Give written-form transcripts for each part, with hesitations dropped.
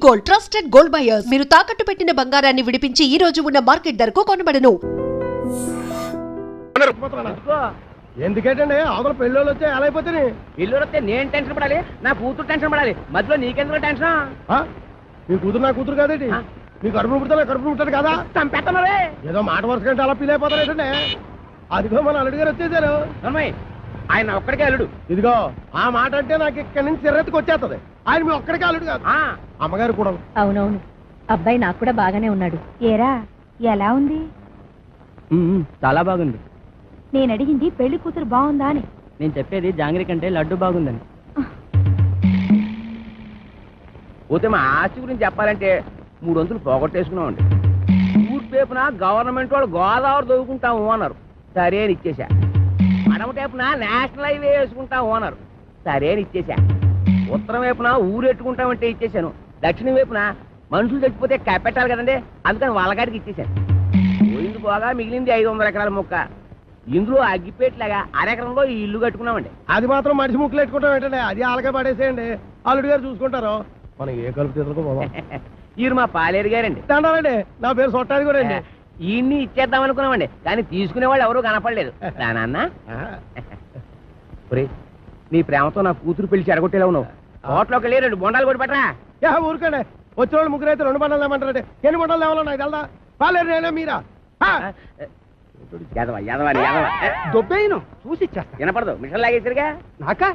Gold, trusted gold buyers. మీరు తాకట్టు పెట్టిన బంగారాన్ని విడిపించి ఈ రోజు ఉన్న మార్కెట్ ధరకు కొనబడను. ఎందుకేటండి అవతల పెళ్ళోళ్ళు వచ్చే ఎలా అయిపోతుంది? పెళ్ళోళ్ళు వస్తే నేను టెన్షన్ పడాలి, నా కూతురు టెన్షన్ పడాలి, మధ్యలో నీకెందుకు టెన్షన్? మీ కూతురు నా కూతురు కాదేంటి? మీ కడుపును పుడతా కడుపును పుట్టాడు కదా? చంపేస్తున్నారే ఏదో మాట వరుస కంటే అలా ఫీల్ అయిపోతారు ఏంటండి? అదిగో మన అల్లుడు గారు వచ్చేసారు. ఆయన ఒక్కడికే అల్లుడు. ఇదిగో ఆ మాట అంటే నాకు ఇక్కడి నుంచి చిర్రెత్తుకు వచ్చేస్తుంది. ఆయన మీ ఒక్కడికే అల్లుడు కాదు, అమ్మగారు కూడా. అవునవును, అబ్బాయి నాకు కూడా బాగానే ఉన్నాడు. ఏరా ఎలా ఉంది? చాలా బాగుంది. నేను అడిగింది పెళ్లి కూతురు బాగుందా అని. నేను చెప్పేది జాంగ్రీ కంటే లడ్డు బాగుందని. పోతే మా ఆస్తి గురించి చెప్పాలంటే 3 వంతులు పోగొట్టేసుకున్నామండి. ఊరిపేపున గవర్నమెంట్ వాళ్ళు గోదావరి దొరుకుంటాము అన్నారు, సరే అని ఇచ్చేసా. అడమ టైపున నేషనల్ హైవే వేసుకుంటాము అన్నారు, సరే అని ఇచ్చేసా. ఉత్తరం వైపున ఊరెట్టుకుంటామంటే ఇచ్చేసాను. దక్షిణం వైపున మనుషులు చచ్చిపోతే కప్పెట్టాలి కదండి, అందుకని వాళ్ళగాడికి ఇచ్చేసాను. పోయింది పోగా మిగిలింది 500 ఎకరాల మొక్క. ఇందులో అగ్గిపేట్లాగా అరెకరంలో ఈ ఇల్లు కట్టుకున్నామండి. అది మాత్రం మనిషి ముక్కలు పెట్టుకుంటాం ఏంటండి? అది ఆలగా పడేసేయండి, అల్లుడు గారు చూసుకుంటారు. మనం ఏ కలుపు తీసుకో. ఈరు మా పాలేరు గారండి. దండాలండి, నా పేరు సొట్టాది కూడా అండి. ఈయన్ని ఇచ్చేద్దాం అనుకున్నామండి, కానీ తీసుకునే వాళ్ళు ఎవరూ కనపడలేదు. నాన్న నీ ప్రేమతో నా కూతురు పెళ్లి చెడగొట్టేలా ఉన్నావు. హోటల్లోకి వెళ్ళి 2 బొండాలు కొట్టి పట్టరా. ఊరుకండి, వచ్చిన వాళ్ళు ముగ్గురు అయితే 2 బండాలు ఏమంటారండి? ఎన్ని బండాలు లేవాలో నాకు తెలదా? పాలేరు నేనే మీరా? దొబ్బేయను చూసి ఇచ్చేస్తా. వినపడదు, మిషన్ లాగేసరిగా. నాకా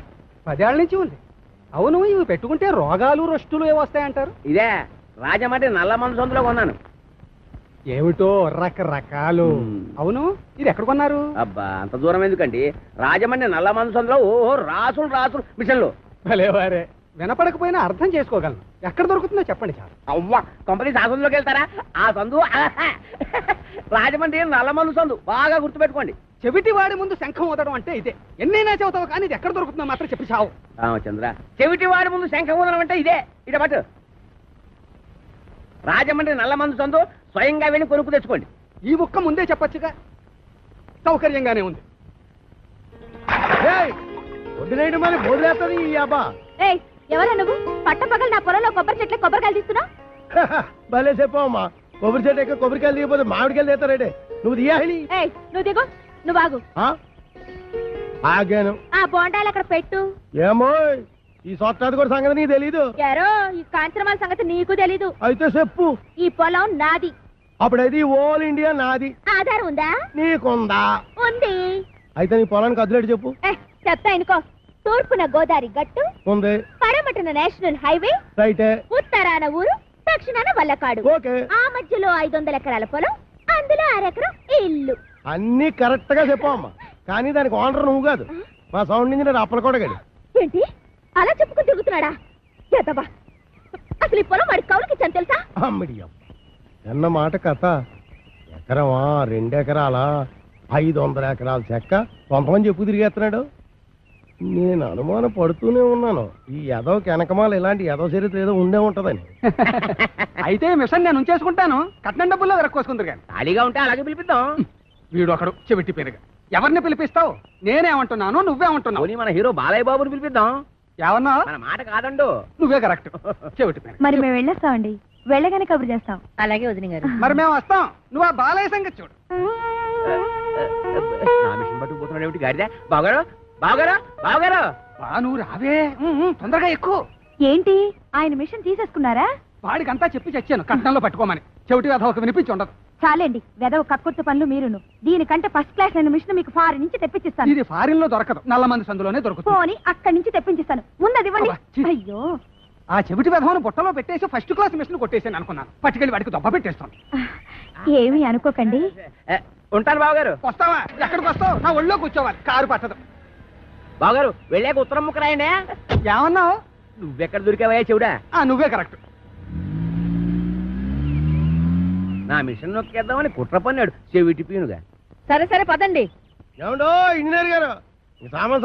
10 ఏళ్ల నుంచి ఉంది. అవును, ఇవి పెట్టుకుంటే రోగాలు రొస్టులు ఏవొస్తాయంటారు? ఇదే రాజమండ్రి నల్ల మందు సందులో కొన్నాను. ఏమిటో రకరకాలు. అవును, ఇది ఎక్కడ కొన్నారు? అబ్బా అంత దూరం ఎందుకండి, రాజమండ్రి నల్ల మందు సందులో. ఓహో, రాసులు రాసులు మిషన్లు. భలేవారే, వినపడకపోయినా అర్థం చేసుకోగలను. ఎక్కడ దొరుకుతుందో చెప్పండి చాలు. అవ్వా, కంపెనీ ఆ సందులోకి వెళ్తారా? ఆ సందు రాజమండ్రి నల్ల మందు సందు, బాగా గుర్తుపెట్టుకోండి. చెవిటి వాడి ముందు శంఖం ఊదడం అంటే ఇదే. ఎన్నైనా చెబుతావు కానీ ఇది ఎక్కడ దొరుకుతుందో మాత్రం చెప్పి చావు. రామచంద్ర, చెవిటి వాడి ముందు శంఖం ఊదడం అంటే ఇదే. ఇట పట్టు, రాజమండ్రి నల్ల మందు సందు, స్వయంగా వెళ్ళి కొనుక్కు తెచ్చుకోండి. ఈ ముక్క ముందే చెప్పొచ్చుగా, సౌకర్యంగానే ఉంది. వదిలేయడం మరి వదిలేస్తుంది ఈ అబ్బా. ఎవరా నువ్వు? పట్టపగలు నా పొలంలో కొబ్బరి చెట్లే కొబ్బరికాయలు తీస్తున్నా? భలే చెప్పమ్మా, కొబ్బరి చెట్టు ఎక్క కొబ్బరికాయలు తీయకపోతే మామిడికాయలు తీస్తారేటే. నువ్వు తీయాలి. నువ్వు దిగు, నువ్వు ఆగు. ఆగాను. ఆ బోండాలు అక్కడ పెట్టు. ఏమో ఈ సొట్టాది కూడా సంగతి నీకు తెలీదు. యారో ఈ కాంచనమాల సంగతి నీకు తెలీదు. అయితే చెప్పు. ఈ పొలం నాది. అప్పుడైతే ఓల్ ఇండియా నాది. ఆధారం ఉందా? నీకుందా? ఉంది. అయితే నీ పొలానికి అదిలేడు చెప్పు. చెప్తా ఇనుకో. తూర్పున గోదావరి గట్టు ఉంది, పడమటన నేషనల్ హైవే రైటే, ఉత్తరాన ఊరు, దక్షిణాన వల్లకాడు. ఓకే. ఆ మధ్యలో 500 ఎకరాల పొలం, అందులో 1 ఎకరం ఇల్లు. అన్ని కరెక్ట్ గా చెప్పమ్మా, కానీ దానికి ఓనర్ నువ్వు కాదు, మా సౌండ్ ఇంజనీర్ అప్పలకోటగాడు. ఏంటి అలా చెప్పుకుని తిరుగుతున్నాడా? ఎదవా, అసలు ఈ పొలం వాడి కౌలుకి ఇచ్చాను తెలుసా? అమ్మడియం ఎన్న మాట కథ. ఎకరమా 2 ఎకరాలా 500 ఎకరాల చెక్క కొంతమంది చెప్పు తిరిగేస్తున్నాడు. నేను అనుమానం పడుతూనే ఉన్నాను, ఈ ఎదవకి వెనకమాల ఇలాంటి ఎదవ చరిత్ర ఏదో ఉండే ఉంటదని. అయితే మిషన్ నేను ఉంచేసుకుంటాను, కట్నం డబ్బుల్లో వెరక్కోసుకుందరు కానీ. ఖాళీగా ఉంటే అలాగే పిలిపిద్దాం. వీడు ఒకడు చెవిటి పేరుగా. ఎవరిని పిలిపిస్తావు? నేనేమంటున్నాను, నువ్వేమంటున్నావు? మన హీరో బాలయ్య బాబుని పిలిపిద్దాం. ఏమన్నా? మన మాట కాదండు. నువ్వే కరెక్ట్. చెవిటి పేరు. మరి మేము వెళ్ళొస్తామండి, వెళ్ళగానే కబురు చేస్తాం. అలాగే వదిన గారు. మరి మేము వస్తాం, నువ్వు ఆ బాలయ్య సంగతి చూడు. నా మిషన్ పట్టుకుపోతున్నాడు ఏమిటి గాడిద? బావగారు, బావగారు, బావగారు, నువ్వు రావే, తొందరగా ఎక్కువ. ఏంటి ఆయన మిషన్ తీసేసుకున్నారా? వాడికంతా చెప్పి చచ్చాను కట్నంలో పట్టుకోమని. చెవిటి వెధ ఒక వినిపించి ఉండదు. చాలండి, వెదవ కక్కుర్తి పనులు మీరును. దీనికంటే ఫస్ట్ క్లాస్ అయిన మిషన్ మీకు ఫారిన్ నుంచి తెప్పించిస్తాను. ఇది ఫారిన్ లో దొరకదు, నల్ల మంది సందులోనే దొరుకుతుంది. పోనీ అక్కడి నుంచి తెప్పించిస్తాను, ముందది ఇవ్వండి. అయ్యో, ఆ చెవిటి వెధవను బుట్టలో పెట్టేసి ఫస్ట్ క్లాస్ మిషన్ కొట్టేసాను అనుకున్నాను. పట్టుకెళ్ళి వాడికి దొబ్బ పెట్టేస్తాను. ఏమీ అనుకోకండి. ఉంటాను బావగారు. వస్తావా? ఎక్కడికి వస్తావు? నా ఒళ్ళో కూర్చోవాలి, కారు పట్టదు. బావగారు వెళ్ళాక ఉత్తరం ముక్క రాయండి. ఏమన్నావు? నువ్వెక్కడ దొరికావయ్యా చెవుడా? నువ్వే కరెక్ట్. నా మిషన్ నొక్కేద్దామని కుట్ర పన్నాడు చెవిటి పీనుగా. సరే సరే పదండి. ఏమండో ఇంజనీర్ గారు, సామాన్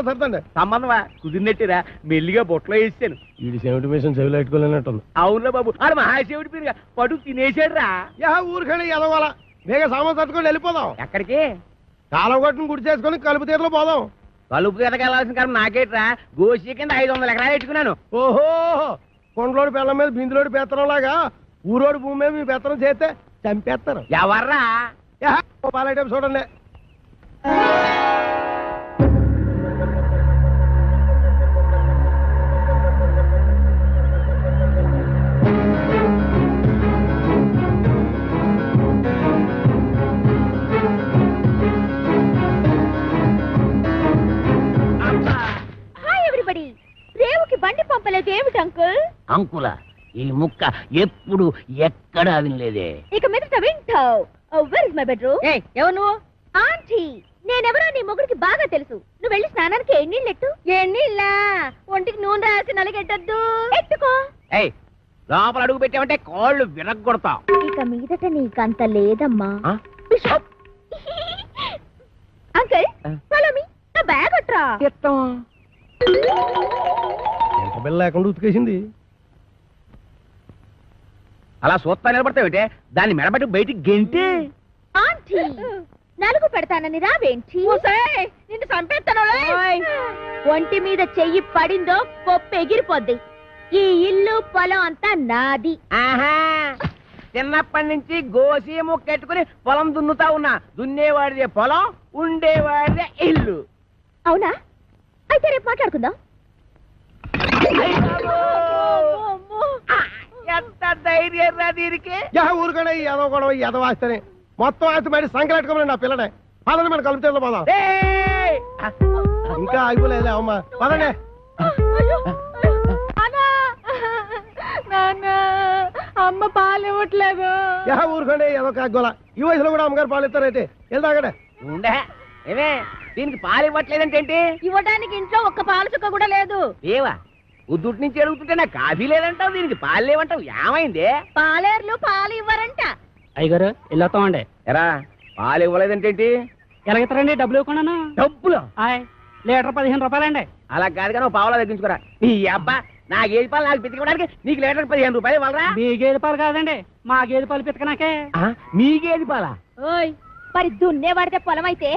సర్దండి. సంబంధమా కుదిరినట్టురా, మెల్లిగా బొట్లో వేసాను. వీడి చెవిటి మిషన్ చెవిలో పెట్టుకోలేనట్టుంది. అవునురా బాబు, ఆడు మహాశివుడి పీనుగా పడు తినేసాడు రా. ఊరికండి ఎదవాల బేగా సామాన్ సర్దుకొని వెళ్ళిపోదాం. ఎక్కడికి? కాలం కొట్టును గుడి చేసుకొని కలుపు తీరలో పోదాం. కలుపు తీరకెళ్లాల్సిన కాలం నాకేట్రా, గోసి కింద 500 ఎకరాలు పెట్టుకున్నాను. ఓహో, కొండలోడి బెల్లం మీద బిందులోడి పెత్తనం లాగా ఊరోడి భూమి మీద మీ పెత్తనం చేస్తే చంపేస్తారు. ఎవర్రా? పాలైటం చూడండి. రేవుకి బండి పంపలేదు ఏమిటి అంకుల్? అంకుల ఈ ముక్క ఎప్పుడు ఎక్కడా వినలేదే. ఇక మీదట వింటావు. Where is my bedroom? ఎవరు నువ్వు? ఆంటీ. నేనెవరో నీ మొగుడికి బాగా తెలుసు. నువ్వు వెళ్ళి స్నానానికి ఎన్నీళ్ళెట్టు. ఎన్నీళ్ళా? ఒంటికి నూనె రాసి నలిగెట్టద్దు. ఎట్టుకో. లోపల అడుగు పెట్టామంటే కాళ్ళు విరగ్గొడతాం. ఇక మీదట నీకంత లేదమ్మా. Uncle follow me. నా బ్యాగ్ అట్రా. ఎంత బిల్ల లేకుండా ఉతికేసింది. అలా సూత్తా నిలబడతావుటే దాన్ని మెడబెట్టి బయటికి గెంటి. ఆంటీ నలుగు పెడతానని రావేంటి? నిన్ను చంపేస్తాను. ఒంటి మీద చెయ్యి పడిందో పప్పు ఎగిరిపోద్ది. ఈ ఇల్లు పొలం అంతా నాది. చిన్నప్పటి నుంచి గోసి ముక్కెట్టుకుని పొలం దున్నుతా ఉన్నా. దున్నేవాడిదే పొలం, ఉండేవాడిదే ఇల్లు. అవునా? అయితే రేపు మాట్లాడుకుందాం. ఎంత ధైర్యం రా దీనికి. ఊరుకనే ఎదో గొడవ ఎదవాస్తేనే మొత్తం ఆస్తి బయట సంకలెట్టుకోమని నా పిల్లనే. పదండి మన కలుపుతే పోదాం. ఇంకా అయిపోలేదు అమ్మా, పదండి. అమ్మ పాలు ఇవ్వట్లేదు. ఊరుకోండి ఏదో కాగోలా. ఈ వయసులో కూడా అమ్మగారు పాలు ఇస్తారైతే వెళ్దాగడే. ఏమే దీనికి పాలు ఇవ్వట్లేదంటే ఏంటి? ఇవ్వడానికి ఇంట్లో ఒక్క పాలు చుక్క కూడా లేదు. ఏవా ఉద్దుటి నుంచి అడుగుతుంటే నాకు కాఫీ లేదంటావు, దీనికి పాలు లేవంటావు. ఏమైంది? పాలేర్లు పాలు ఇవ్వరంట. అయ్యగారు వెళ్ళొస్తామండి. ఎరా పాలు ఇవ్వలేదంటే ఏంటి? ఎలాగెత్తారండి? డబ్బులు ఇవ్వకుండా. డబ్బులు? లీటర్ 15 రూపాయలండి. అలా కాదు కానీ పావులా తగ్గించుకోరా. నీ అబ్బా నా గేదె పాలు నాకు పితికడానికి నీకు లీటర్ 15 రూపాయలు ఇవ్వాలరా? మీ గేదె పాలు కాదండి, మా గేదె పాలు పితకనాకే. మీ గేదె పాలా? ఓయ్ మరి దున్నే వాడితే పొలం అయితే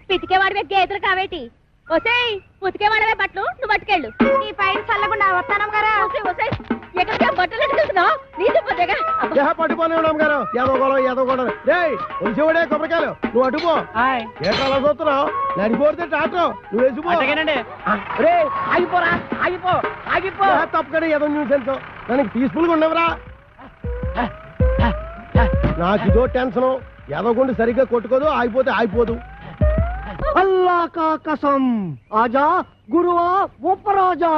పితికే వాడివే గేదెలు కావేటి? ఒసేయ్ ఉతికే వాడవే బట్టలు నువ్వు పట్టుకెళ్ళు. నీ పైన చల్లకుండా వస్తానం గారా. ఎక్కడికే బట్టలు ఎట్టుకుంటున్నావు? నీది పోతేగా పట్టుకోని గారు ఏదో గొడవ ఏదో గొడవ. వచ్చేవాడే కొబ్బరికాయలు నువ్వు అటుపో. ఏటాలో చూస్తున్నావు? నడిపోతే టాటో నువ్వు వేసిపో. ఆగిపోరా, ఆగిపో, ఆగిపో. తప్పకడే ఏదో న్యూసెన్స్. దానికి పీస్ఫుల్ గా ఉండవరా? నాకు ఇదో టెన్షన్. ఎదగొండి సరిగ్గా కొట్టుకోదు, ఆగిపోతే ఆగిపోదు. అల్లా కా కసం ఆజా గురువా ఉపరాజా.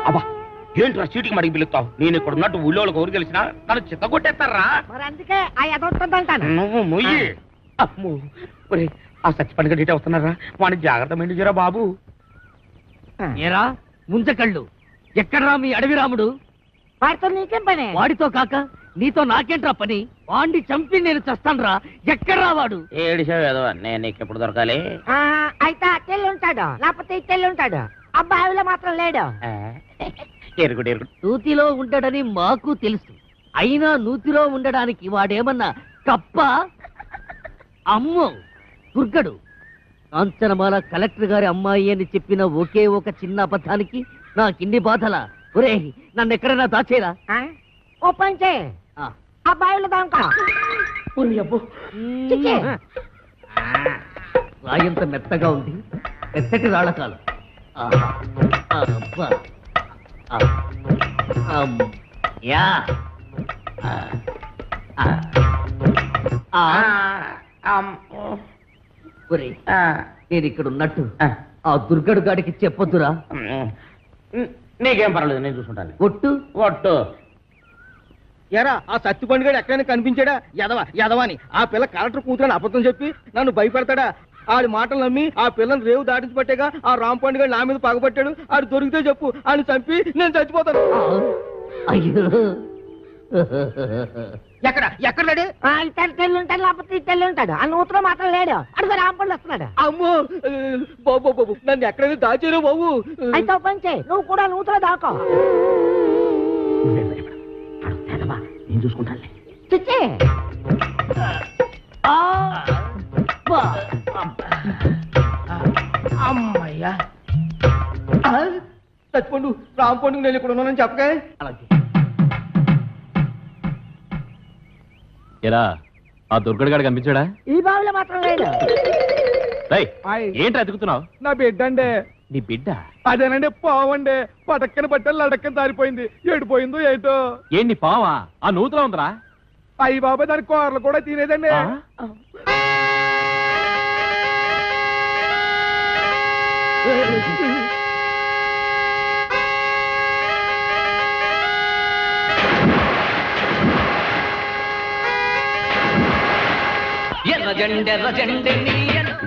అబ్బా ఏంట్రా చీటికి మడికి పిలుస్తావు? నేను ఇక్కడ ఉన్నట్టు ఊళ్ళోకి ఊరు తెలిసినా తను చిత్త కొట్టేస్తారా? మరి అందుకే ఆ ఎదవుతుందంటాను. నువ్వు మొయ్యి. అమ్మో ఆ సచ్చిపండుగ డీటే వస్తున్నారా? వాడిని జాగ్రత్త మెండుజరా బాబు. ఏరా ముంచకళ్ళు, ఎక్కడ్రా మీ అడవి రాముడు? వాడితో నీకేం పని? వాడితో కాక నీతో నాకేంట్రా పని? వాడిని చంపి నేను చస్తాన్రా. ఎక్కడ్రా వాడు? ఏడిసావు నేను నీకు ఎప్పుడు దొరకాలి? అయితే అట్టెళ్ళి ఉంటాడు, లేకపోతే ఇట్టెళ్ళి ఉంటాడు. అబ్బాయిలో మాత్రం లేడు. ఎరుగుడు ఎరుగుడు. నూతిలో ఉండడని మాకు తెలుసు, అయినా నూతిలో ఉండడానికి వాడేమన్నా కప్ప? అమ్మో దుర్గడు. కాంచనమాల కలెక్టర్ గారి అమ్మాయి అని చెప్పిన ఒకే ఒక చిన్న అబద్ధానికి నాకిన్ని బాధలా? ఒరే నన్ను ఎక్కడైనా దాచేరా. ఓ పని చేయి, అబ్బాయిలో దాంకో. రాయంత మెత్తగా ఉంది, మెత్తటి రాళ్ళకాలు. నేను ఇక్కడ ఉన్నట్టు ఆ దుర్గడు గాడికి చెప్పొద్దురా. నీకేం పర్వాలేదు, నేను చూసుకుంటాను. ఒట్టు ఒట్టు. ఎరా ఆ సత్తి పండుగడు ఎక్కడైనా కనిపించాడా? యదవాని ఆ పిల్ల కలెక్టర్ కూతురని అబద్ధం చెప్పి నన్ను భయపెడతాడా? ఆడి మాటలు నమ్మి ఆ పిల్లని రేవు దాటించి పట్టేగా ఆ రామ్ పండుగ నా మీద పగబట్టాడు. ఆడు దొరికితే చెప్పు, ఆయన చంపి నేను చచ్చిపోతాను. అయ్యో ఎక్కడ లేడు? ఇట్టెళ్ళి ఉంటాడు, లేకపోతే ఇట్టెళ్ళి ఉంటాడు. ఆ నూతులో మాత్రం లేడు. అడుగు రాంపండు వస్తున్నాడు. అమ్మో బాబు నన్ను ఎక్కడైనా దాచేరు బాబు. అయితే ఓ పని చేయి, నువ్వు కూడా నూతులో దాకో. నేను చూసుకుంటాను. చిచ్చి అమ్మయ్యా చచ్చిపోండు రాంపండు నేను ఇక్కడ ఉన్నానని చెప్పగా. ఎరా ఆ దుర్గడి గాడు కనిపించాడా? ఈ బావిలో మాత్రం లేడు. ఏంటి అతుకుతున్నావు? నా బిడ్డ అండి. నీ బిడ్డ? అదేనండి పావండి. పటక్కన పట్టాలి లడక్కన దారిపోయింది. ఏడిపోయిందో ఏటో. ఏంటి పావా? ఆ నూతులో ఉందిరా. అయ్యి బాబాయ్ దాని కూరలు కూడా తినేదండి.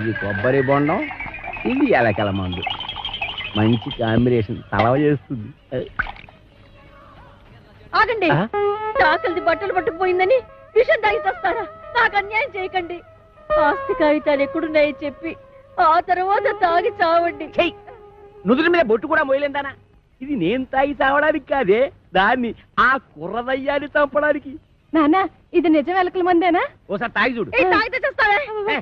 ఇది కొబ్బరి బొండం, ఇది ఎలకల మందు. మంచి కాంబినేషన్, తలవ చేస్తుంది. ఆగండి. తాకలిది బట్టలు పట్టుకుపోయిందని విషం తాగి వస్తారా? నాకు అన్యాయం చేయకండి. ఆస్తి కాగితాలు ఎక్కడున్నాయో చెప్పి ఆ తర్వాత తాగి చావండి. నుదుటి మీద బొట్టు కూడా మోయలేందానా? ఇది నేను తాగి చావడానికి కాదే, దాన్ని ఆ కుర్రదయ్యాన్ని చంపడానికి. నానా, ఇది నిజం ఎలకల మందేనా? ఓసారి తాగి చూడు. తాగితే చేస్తావే.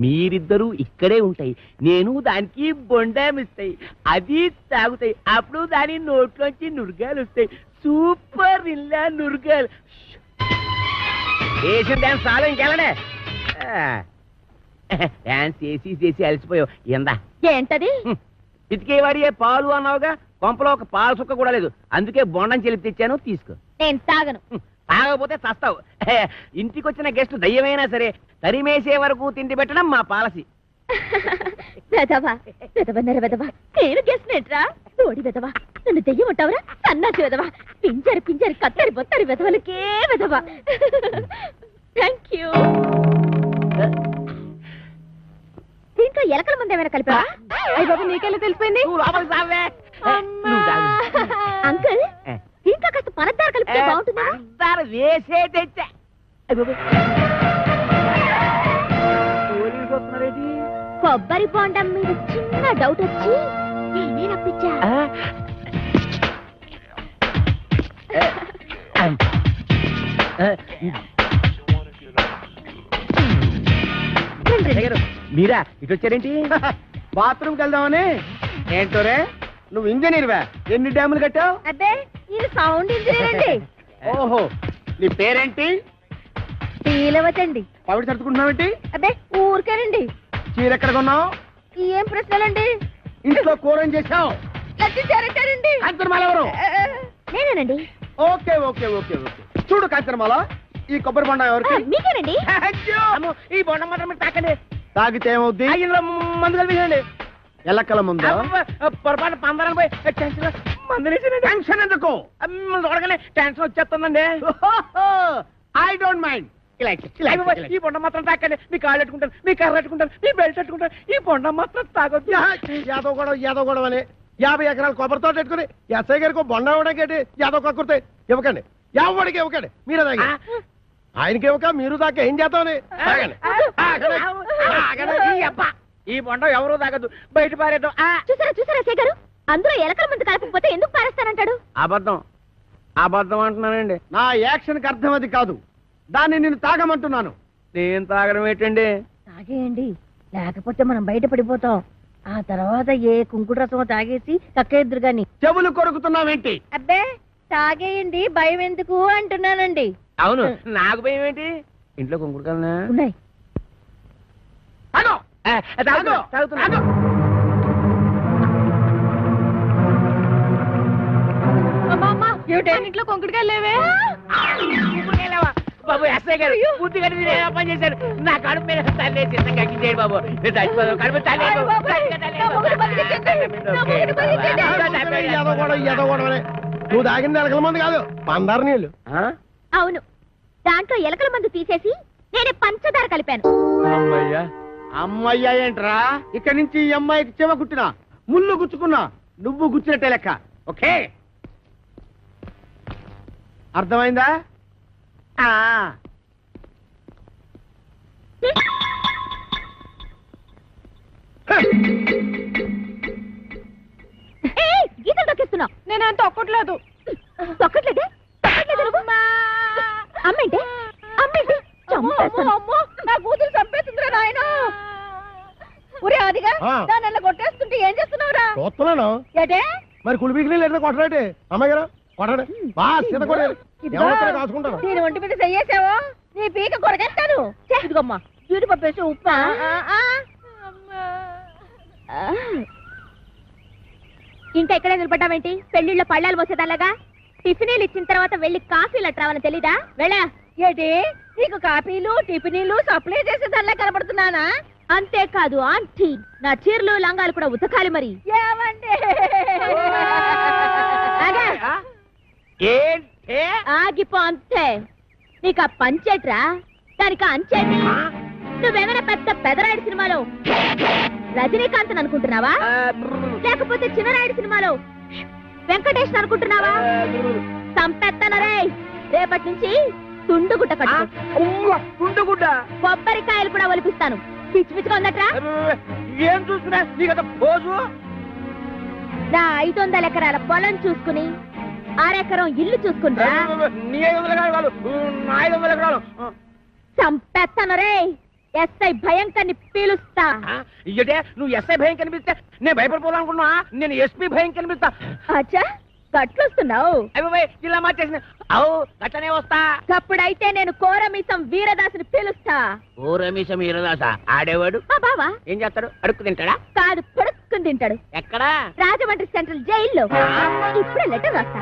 మీరిద్దరూ ఇక్కడే ఉంటాయి, నేను దానికి బొండామిస్తాయి, అది తాగుతాయి. అప్పుడు దాని నోట్లోంచి నురగాలు వస్తాయి. సూపర్ ఇల్లా నురగాలు. వేసిన డాన్స్ చాలా ఇంకెళ్ళనే. డాన్స్ చేసి అలసిపోయావు. ఎందా ఏంటది? ఇతికేవాడి పాలు అన్నావుగా, కొంపలో ఒక పాలు సుక్క కూడా లేదు. అందుకే బొండం చెల్లి తెచ్చాను, తీసుకో. నేను తాగను. తాగకపోతే చస్తావు. ఇంటికి వచ్చిన గెస్ట్ దయ్యమైనా సరే తరిమేసే వరకు తిండి పెట్టడం మా పాలసీ. వెదవా వెదవన్నర వెదవా, నేను గెస్ట్రా తోడి వెదవా. నన్ను దెయ్యం ఉంటావురా సన్నాసి వెదవా. పింజరి కత్తరి బొత్తరి వెదవలకే వెదవా. Thank you. దీంట్లో ఎలకల మంది ఏమైనా కలిపా? అయ్య బాబు, నీకెలా తెలిసిపోయింది? అంకుల్, దీంట్లో కాస్త పనద్దారు కలిపితే బాగుంటుందా? వేసే తెచ్చా. కొబ్బరి బొండం మీద చిన్న డౌట్ వచ్చి నేనే రప్పించా. మీరా ఇటు వచ్చారేంటి? బాత్రూమ్కి వెళ్దామని. ఏంటోరే, నువ్వు ఇంజనీర్వా? ఎన్ని డ్యాములు కట్టావు? అబ్బే, ఇది సౌండ్ ఇంజనీర్ అండి. ఓహో, నీ పేరేంటి? శ్రీలవతండి. పవిడి సర్దుకుంటున్నావేంటి? అబ్బే, ఊరికేనండి. చీర ఎక్కడ కొన్నావు? ఏం ప్రశ్నలండి? ఇంట్లో కూర ఏం చేసావు? లడ్డు కాంచనమాల ఎవరు? నేనేనండి. Okay okay okay okay. చూడు కాంచనమాల, ఈ కొబ్బరి బొండ ఎవరికి? మీకేనండి. ఈ బొండం మాత్రం తాకండి. తాగితే ఏమవుద్ది? ఇందులో మందు కలిపేయండి. ఎల్లక్కల ముందా? పొరపాటు పందరం పోయి టెన్షన్ ఎందుకు? చూడగానే టెన్షన్ వచ్చేస్తుందండి. I don't mind. ఈ బొండం మాత్రం తాకండి. మీ కాళ్ళు పెట్టుకుంటాను, మీ కర్ర పెట్టుకుంటాను, మీ బెల్ట్ పెట్టుకుంటాను. ఈ బొండం మాత్రం తాగొద్దు. యాదవ్ గొడవ అని 50 ఎకరాలు కొబ్బరి తోట పెట్టుకుని ఎస్ఐ గారికి బొండ ఇవ్వడానికి యాదవ్ కక్కుర్తే ఇవ్వకండి. ఎవడికి ఇవ్వకండి. మీరే తాగి ఆయనకి ఇవ్వక మీరు దాకా ఏం చేద్దామని. ఈ బొండం ఎవరు తాగదు, బయట పారేద్దాం. చూసారా శేఖరు, అందరూ ఎలకల మంది కలపకపోతే ఎందుకు పారేస్తానంటాడు? అబద్ధం అంటున్నానండి. నా యాక్షన్ కి అర్థం అది కాదు. దాన్ని నేను తాగమంటున్నాను. నేను తాగడం ఏంటండి? తాగేయండి, లేకపోతే మనం బయట పడిపోతాం. ఆ తర్వాత ఏ కుంకుడు రసం తాగేసి కక్కేద్దరు గాని. చెవులు కొరుకుతున్నావేంటి? అబ్బే, తాగేయండి, భయం ఎందుకు అంటున్నానండి. అవును, నాకు భయం ఏంటి? ఇంట్లో కుంకుడుకాలనా ఉన్నాయి. ఇంట్లో కుంకుడుకాయలు లేవే? బాబు ఎస్ఐ గారు పూర్తిగా పని చేశారు. నా కడుపు మీద తల్లి సిద్ధంగా చేయండి బాబు. నేను చచ్చిపోతాను. కడుపు తల్లి నువ్వు తాగింది ఎలకల మంది కాదు, పందారు నీళ్ళు. అవును, దాంట్లో ఎలకల మందు తీసేసి నేనే పంచదార కలిపాను. అమ్మయ్యా అమ్మయ్యా ఏంట్రా? ఇక్కడి నుంచి ఈ అమ్మాయికి చెవ కుట్టినా ముళ్ళు గుచ్చుకున్నా నువ్వు గుచ్చినట్టే లెక్క. ఓకే, అర్థమైందా? గీతలు తొక్కిస్తున్నావు. నేను తొక్కట్లేదు. తొక్కట్లేదే? అమ్మేంటి అమ్మేంటి? నా కూతురు చంపేస్తుందిరా నాయన. ఒరే అదిగా ఆ. దాన్ని అలా కొట్టేస్తుంటే ఏం చేస్తున్నావురా? చూస్తున్నాను. ఏటే మరి కులిపికి నీళ్ళు ఎట్లా కొట్టరాటి అమ్మాయి గారు కొట్టండి బాగా సీత కొట్టారు ఇదిగో, ఎవరితో కాసుకుంటాను. దీని ఒంటి మీద చెయ్యేసావో నీ పీక కొరకేస్తాను. ఇదిగమ్మా జీడిపప్పు వేసి ఉప్పా. ఇంకా ఇక్కడే నిలబడ్డావేంటి? పెళ్లిళ్ళ పళ్ళాలు మోసేదాలాగా టిఫినీలు ఇచ్చిన తర్వాత వెళ్ళి కాఫీలు అట్రావని తెలీదా? వెళ్ళా. ఏంటి నీకు కాఫీలు టిఫినీలు సప్లై చేసేదానిలా కనబడుతున్నానా? అంతేకాదు ఆంటీ, నా చీరలు లంగాలు కూడా ఉతకాలి మరి. ఏమండి? ఆగా. ఏంటే ఆగిపో అంతే. నీకు ఆ పంచేట్రా, దానికి ఆ అంచేటి. నువ్వేమైనా పెద్ద పెదరాయుడు సినిమాలో రజనీకాంత్ అనుకుంటున్నావా? లేకపోతే చిన్నరాయుడు సినిమాలో వెంకటేష్ అనుకుంటున్నావా? సంపెత్తనరే. రేపటి నుంచి తుండుగుడ్డ కట్టు. తుండుగుడ్డ కొబ్బరికాయలు కూడా ఒలిపిస్తాను. పిచ్చి పిచ్చిగా ఉందట్రా. ఏం చూస్తున్నా నీకంత పోజు? నా 500 ఎకరాల పొలం చూసుకుని 6 ఎకరం ఇల్లు చూసుకుంటా. నీ 500 ఎకరాలు కాదు, నా 500 ఎకరాలు. సంపెత్తనరే. ఎస్ఐ భయంకర్ని పీలుస్తా. ఇయ్యటే నువ్వు ఎస్ఐ భయం కనిపిస్తే నేను భయపడిపోవాలనుకున్నా. నేను ఎస్పీ భయం కనిపిస్తా. అచ్చా గట్లొస్తున్నావు. అవి ఇలా మార్చేసిన అవు గట్టనే వస్తా. అప్పుడైతే నేను కోరమీసం వీరదాసుని పిలుస్తా. ఓ రమేశ మీరదాస ఆడేవాడు మా బావా ఏం చేస్తాడు? అడుక్కు తింటాడా? కాదు పొడుక్కుని తింటాడు. ఎక్కడా? రాజమండ్రి సెంట్రల్ జైల్లో. ఇప్పుడే లెటర్ రాస్తా.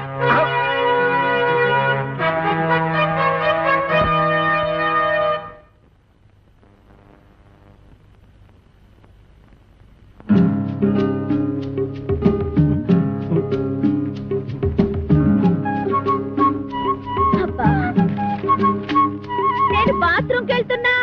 అబ్బా, నేను బాత్రూమ్కి వెళ్తున్నా.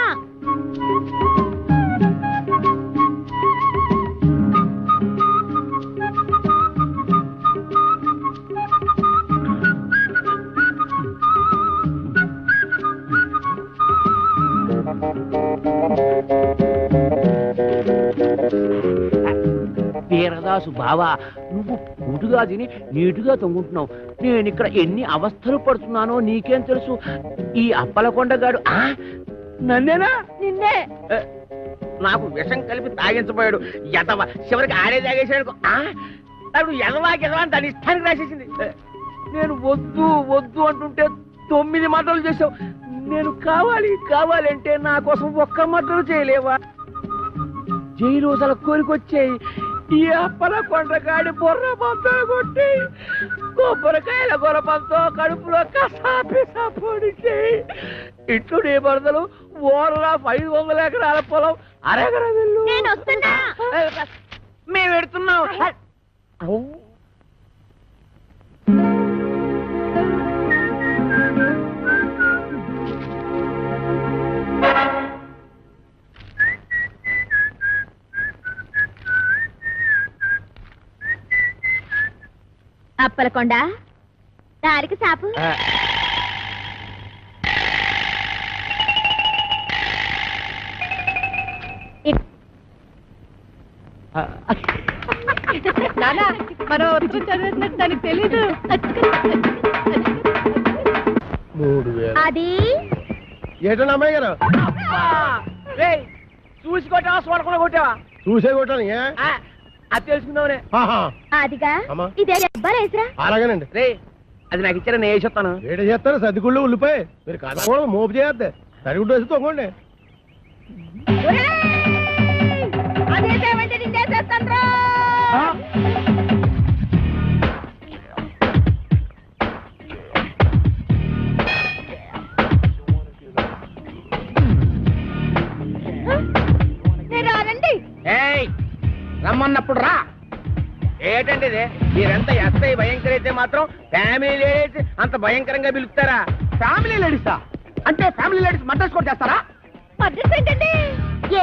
వీరదాసు బావా, నువ్వు పూటుగా తిని నీటుగా తొంగుంటున్నావు. నేను ఇక్కడ ఎన్ని అవస్థలు పడుతున్నానో నీకేం తెలుసు? ఈ అప్పలకొండగాడు నన్నేనా? నిన్నే. నాకు విషం కలిపి తాగించబోయాడు. ఎదవ చివరికి ఆడే తాగేసాడు. అప్పుడు ఎదవాకి ఎదవా దాని ఇష్టానికి రాసేసింది. నేను వద్దు వద్దు అంటుంటే 9 మాటలు చేసావు. నేను కావాలి కావాలి అంటే నా కోసం ఒక్క మాటలు చేయలేవా? జైలు రోజుల కోరికొచ్చాయి. ఈ అప్పల కొండగాడి బొర్ర పంతో కొట్టి కొబ్బరికాయల గొరపంతో కడుపులో కసాపిసా పొడిచి ఇట్లు నీ బరదలు ఓరలా 500 ఎకరాల పొలం అరెకర వెళ్ళు. నేను వస్తున్నా. మేము పెడుతున్నాం. అప్పలకొండ దారికి సాపు. నానా మనం ఉత్తరం చదివినట్టు దానికి తెలీదు. 3000 అది ఏటండి అమ్మాయి గారు? చూసి కొట్టావా చూడకుండా కొట్టావా? చూసే కొట్టాను. ఏ అది తెలుసుకుందామనే. ఆహా, అదిగా అమ్మా. ఇదే అబ్బారేసరా. అలాగేనండి. రే అది నాకు ఇచ్చారా నేను వేసేస్తాను. వేట చేస్తారు సర్దిగుళ్ళు ఉల్లిపాయ. మీరు కదకూడదు, మోపు చేయద్దు. సరిగుడ్డు వేసి తొంగండి. అదేసేమంటే నేను చేసేస్తాను రా. నేను రానండి. ఏయ్ రమ్మన్నప్పుడు రా. ఏంటంటే ఇది? మీరెంత ఎస్ఐ భయంకర అయితే మాత్రం ఫ్యామిలీ లేడీస్ అంత భయంకరంగా పిలుస్తారా? ఫ్యామిలీ లేడీసా? అంటే ఫ్యామిలీ లేడీస్ మర్డర్స్ కూడా చేస్తారా? అడ్రస్ ఏంటండి?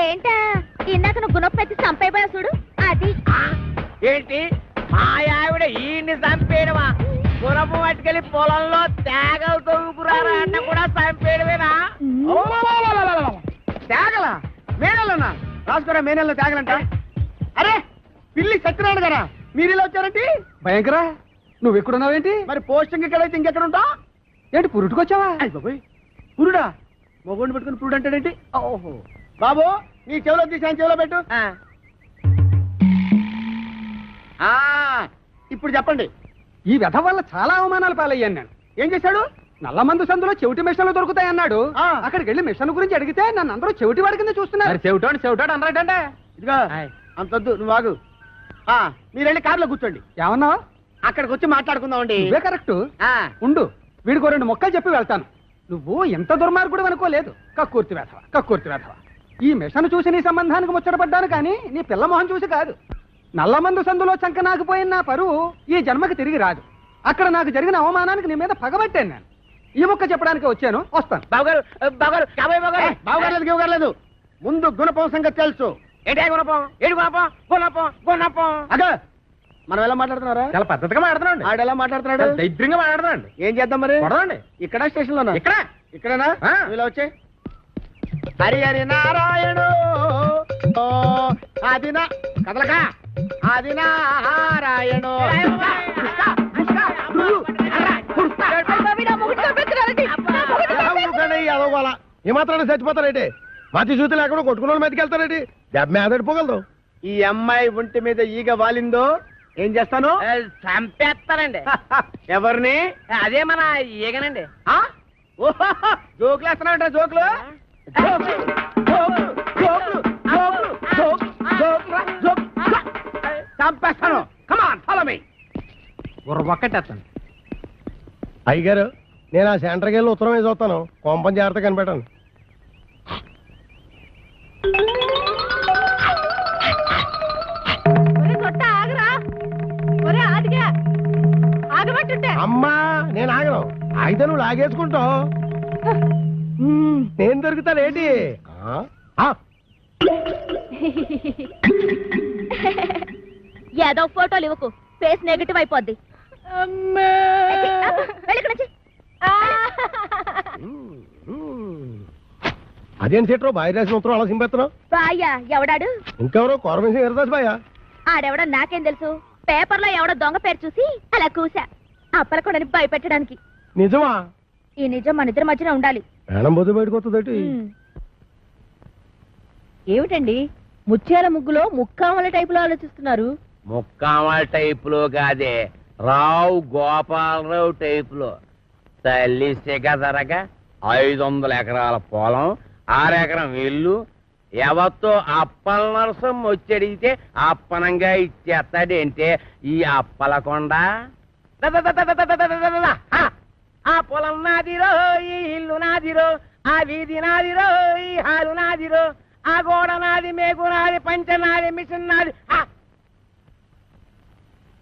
ఏంటా ఇందాక నువ్వు గుణపెట్టి చంపైపోయా చూడు అది. ఏంటి మా ఆవిడ ఈయన్ని చంపేయడమా? గురపు పట్టుకెళ్ళి పొలంలో తేగలు తవ్వుకురారా అన్న కూడా చంపేయడమేనా? తేగల మేనల్లోనా? రాసుకోరా మేనల్లో తేగలంట. అరే పిల్లి సత్యనారాయణ గారా, మీరు ఇలా వచ్చారండి? భయంకర, నువ్వు ఎక్కడున్నావేంటి? మరి పోస్టింగ్ ఎక్కడైతే ఇంకెక్కడ ఉంటా ఏంటి? పురుటుకొచ్చావా? పురుడా? మొగోడిని పెట్టుకుని పురుడు అంటాడేంటి? ఓహో బాబు, నీ చెవిలో తీసాను, చెవిలో పెట్టు. ఇప్పుడు చెప్పండి. ఈ వ్యధ వల్ల చాలా అవమానాలు పాలయ్యాను నేను. ఏం చేశాడు? నల్లమందు సందులో చెవిటి మిషన్లు దొరుకుతాయన్నాడు. అక్కడికి వెళ్ళి మిషన్ గురించి అడిగితే నన్ను అందరూ చెవిటి వాడి కింద చూస్తున్నారు. చెవిటాడు అన్నాడంటే ఇదిగో అంతొద్దు, నువ్వు ఆగు. మీరు వెళ్ళి కారులో కూర్చోండి. ఏమన్నావు? అక్కడికి వచ్చి మాట్లాడుకుందామండి. ఇవే కరెక్ట్. ఉండు, వీడికో 2 మొక్కలు చెప్పి వెళ్తాను. నువ్వు ఎంత దుర్మార్గుడు అనుకోలేదు. కక్కుర్తి వేధవ. ఈ మిషన్ చూసి నీ సంబంధానికి ముచ్చటపడ్డాను కానీ నీ పిల్ల మొహం చూసి కాదు. నల్లమందు సందులో చంక నాకుపోయిన నా పరువు ఈ జన్మకి తిరిగి రాదు. అక్కడ నాకు జరిగిన అవమానానికి నీ మీద పగబట్టాను నేను. ఈ మొక్క చెప్పడానికి వచ్చాను, వస్తాను. బావగారు ముందు గుణపం సంగతి తెలుసు. మనం ఎలా మాట్లాడుతున్నారా? చాలా పద్ధతిగా మాట్లాడుతున్నాడు. ఆడు ఎలా మాట్లాడుతున్నాడు? దైద్యంగా మాట్లాడుతున్నాడు. ఏం చేద్దాం మరి? కొడదండి. ఇక్కడ స్టేషన్ లోనా? ఇక్కడనా? ఇలా వచ్చే హరి హరి నారాయణు ఆదినా కదలక ఆది నారాయణు. ఏమాత్రం చచ్చిపోతారేంటి? మతి చూతి లేకుండా కొట్టుకున్న వాళ్ళు మెతికి వెళ్తారేంటి? దెబ్బ మీద పడిపోగలదు. ఈ అమ్మాయి ఒంటి మీద ఈగ వాలిందో ఏం చేస్తాను? చంపేస్తానండి. ఎవరిని? అదే మన ఈగనండి. జోకులు వేస్తున్నావు? జోకులు చంపేస్తాను. Come on follow me. ఒక్కటేస్తాను. అయ్యగారు, నేను ఆ సెంటర్కి వెళ్ళి ఉత్తరం వేసి వస్తాను. కొంపం జాగ్రత్త కనిపెట్టాను. అమ్మా, నేను ఆగను. అయితే నువ్వు లాగేసుకుంటావు. నేను దొరుకుతానేంటి? ఏదో ఫోటోలు ఇవ్వకు, ఫేస్ నెగటివ్ అయిపోద్ది. అదేం సెట్రో బాయ్ రాసిన ఉత్తరం అలా సింపేస్తున్నావు? బాయ్యా ఎవడాడు? ఇంకెవరో కోరమేసి ఎరదాస్ బాయా. ఆడెవడో నాకేం తెలుసు. పేపర్ లో ఎవడో దొంగ పేరు చూసి అలా కూసా. అప్పలకొండని భయపెట్టడానికి. నిజమా? ఈ నిజం మన ఇద్దరి మధ్యన ఉండాలి. ప్రాణం బొద్దు బయటకు వస్తుంది. ఏమిటండి ముత్యాల ముగ్గులో ముక్కామల టైపులో ఆలోచిస్తున్నారు? ముక్కామల టైపులో కాదే, రావు గోపాలరావు టైపులో. తల్లి సిగదరగా 500 ఎకరాల పొలం, 6 ఎకరం ఇల్లు. ఎవరితో అప్పల నరసం వచ్చడిగితే అప్పనంగా ఇచ్చేస్తాడంటే ఈ అప్పలకొండ. ఆ పొలం నాదిరో, ఈ ఇల్లు నాదిరో, ఆ వీధి నాదిరో, ఈ హాలు నాదిరో, ఆ గోడ నాది, మేకు నాది, పంచ నాది, మిషన్ నాది.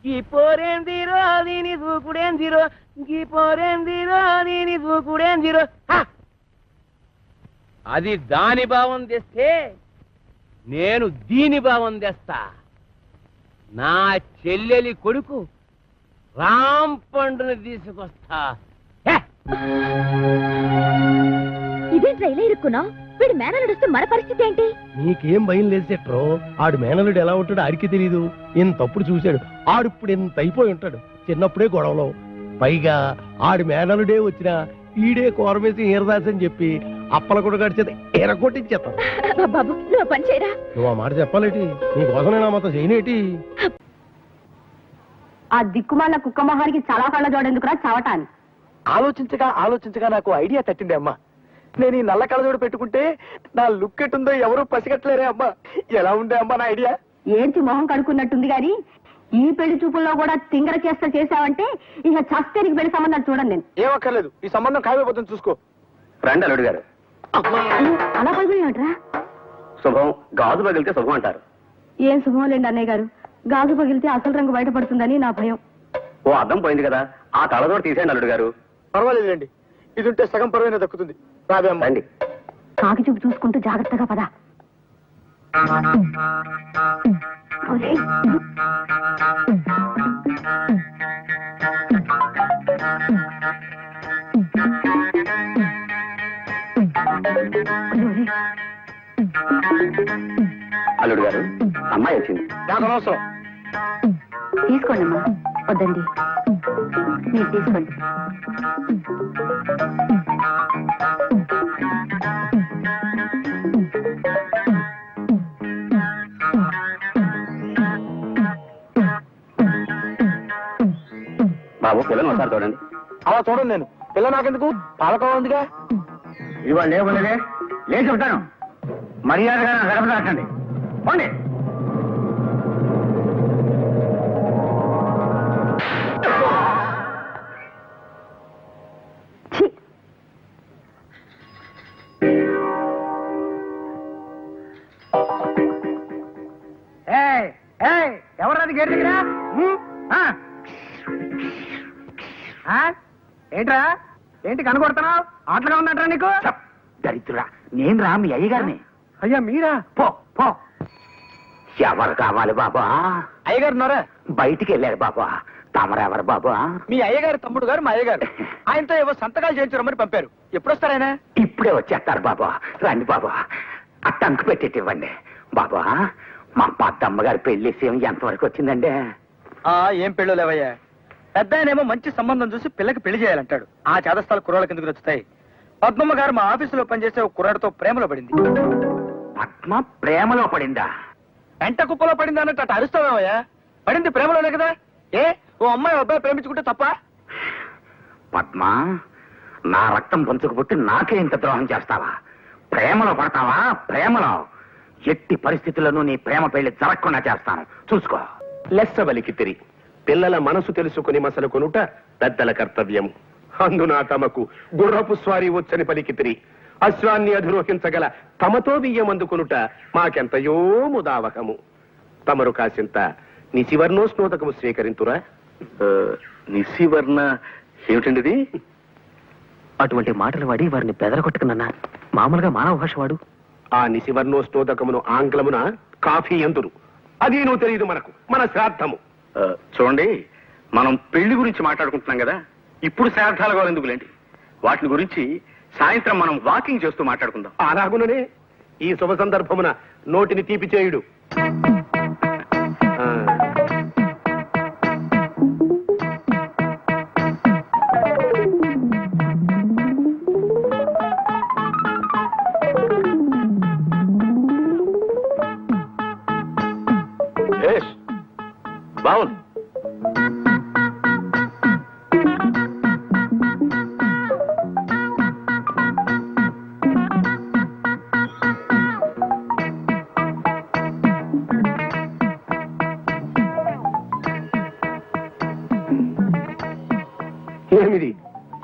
ఈ పోరేందిరో దీని దూకుడేందిరో, ఈ పోరేందిరో దీని దూకుడేందిరో. అది దాని భావం తెస్తే నేను దీని భావం తెస్తా. నా చెల్లెలి కొడుకు రామ్ పండుని తీసుకొస్తా. ఇదేంట్రా ఇలా ఇరుక్కున్నావు? వీడు మేనలుడిస్తే మన పరిస్థితి ఏంటి? నీకేం భయం లేదు సెట్రో. ఆడు మేనలుడు ఎలా ఉంటాడు ఆడికి తెలీదు. ఇంతప్పుడు చూశాడు. ఆడిప్పుడు ఎంత అయిపోయి ఉంటాడు. చిన్నప్పుడే గొడవలో. పైగా ఆడి మేనలుడే వచ్చినా ఈడే కోరమేసి ఈరదాస్ అని చెప్పి అప్పల కూడా గడిచేది ఎరగొట్టించేస్తాను. బాబు నువ్వు పని చేయరా. నువ్వు ఆ మాట చెప్పాలేటి? నీకోసం నేను ఆ మాత్రం చేయనేటి? ఆ దిక్కుమాల కుక్క మొహానికి చాలా కళ్ళ జోడెందుకురా చావటాన్ని? ఆలోచించగా నాకు ఐడియా తట్టింది అమ్మా. నేను ఈ నల్ల కళ్ళజోడు పెట్టుకుంటే నా లుక్ ఎట్టుందో ఎవరూ పసిగట్టలేరే అమ్మా. ఎలా ఉండే అమ్మా నా ఐడియా? ఏంటి మొహం కడుక్కున్నట్టుంది గాని ఈ పెళ్లి చూపుల్లో కూడా తింగర చేసావంటే ఇక చస్తే నీకు పెళ్లి సంబంధాలు చూడండి. నేను ఏమక్కర్లేదు, ఈ సంబంధం ఖాయమైపోతుంది చూసుకో. రండి అల్లుడు గారు. అలా పగిలినట్రా? శుభం గాజు పగిలితే శుభం అంటారు. ఏం శుభం లేండి అన్నయ్య గారు. గాజు పగిలితే అసలు రంగు బయటపడుతుందని నా భయం. ఓ అద్దం పోయింది కదా, ఆ కళ్ళజోడు తీసేయండి అల్లుడు గారు. పర్వాలేదండి, ఇది ఉంటే సగం పరువైనా దక్కుతుంది. రాబే అమ్మ. రండి. కాకి చూపు చూసుకుంటూ జాగ్రత్తగా పద. అల్లుడు గారు, అమ్మాయి వచ్చింది. నాకు అనవసరం. తీసుకోండి అమ్మా. వద్దండి, మీరు తీసుకోండి. బాబు పిల్లలు ఒకసారి చూడండి. అలా చూడండి, నేను పిల్ల నాకెందుకు, పాలకోవ ఉందిగా. ఇవాళ లేవులేదే, లేచి ఉంటాను. మర్యాదగా నా గడప దాటండి. పోండి. ఎవరాది గేట్ దగ్గర? ఏంట్రా, ఏంటి కనుగొడుతున్నావు? ఆటలుగా ఉందంటరా నీకు? దరిద్రుడా, నేను రా మీ అయ్యగారిని. అయ్యా మీరా? పో పో. ఎవరు కావాలి బాబా? అయ్యగారు ఉన్నారా? బయటికి వెళ్ళారు బాబా. తమరెవరు బాబా? మీ అయ్యగారు తమ్ముడు గారు మా అయ్యగారు. ఆయనతో ఏవో సంతకాలు చేయించరమ్మని పంపారు. ఎప్పుడు వస్తారాయన? ఇప్పుడే వచ్చేస్తారు బాబా. రండి బాబా, ఆ టంకు పెట్టేటి ఇవ్వండి బాబా. మా పెద్దమ్మ గారి పెళ్లి విషయం ఎంతవరకు వచ్చిందండి? ఏం పెళ్ళో లేవయ్యా. పెద్ద ఆయనేమో మంచి సంబంధం చూసి పిల్లకి పెళ్లి చేయాలంటాడు. ఆ చేదస్థాలు కుర్రాళ్ళకి ఎందుకు నచ్చుతాయి? పద్మమ్మ గారు మా ఆఫీసులో పనిచేసే ఒక కుర్రాడితో ప్రేమలో పడింది. పద్మ ప్రేమలో పడిందా? ఎంట కుప్పలో పడింది అన్నట్టు అటు అరుస్తావేమయ్యా. పడింది ప్రేమలోనే కదా. ఏ ఓ అమ్మాయి అబ్బాయి ప్రేమించుకుంటే తప్ప? పద్మ, నా రక్తం పంచుకు పుట్టి నాకే ఇంత ద్రోహం చేస్తావా? ప్రేమలో పడతావా? ప్రేమలో ఎట్టి పరిస్థితుల్లోనూ నీ ప్రేమ పెళ్లి జరగకుండా చేస్తాను, చూసుకో. లెస్సబలికి తిరి పిల్లల మనసు తెలుసుకుని మసలు కొనుట పెద్దల కర్తవ్యము. అందున తమకు గుర్రపు స్వారీ వచ్చని పలికితిరి. అశ్వాన్ని అధిరోహించగల తమతో బియ్యమందుకొనుట మాకెంతయో ముదావహము. తమరు కాసింత నిశివర్ణోస్నోదకము స్వీకరింతురా. నిశివర్ణ ఏమిటండిది? అటువంటి మాటలు వాడి వారిని బెదరగొట్టుకున్నా. మామూలుగా మానవ భాష వాడు. ఆ నిశివర్ణోస్నోదకమును ఆంగ్లమున కాఫీ ఎందురు. అది నువ్వు తెలియదు మనకు, మన శ్రాద్ధము. చూడండి, మనం పెళ్లి గురించి మాట్లాడుకుంటున్నాం కదా, ఇప్పుడు శ్రాద్ధాల గోలు ఎందుకులేండి. వాటిని గురించి సాయంత్రం మనం వాకింగ్ చేస్తూ మాట్లాడుకుందాం. అలాగుననే ఈ శుభ సందర్భమున నోటిని తీపి చేయుడు. బావుంది. ఏమిది?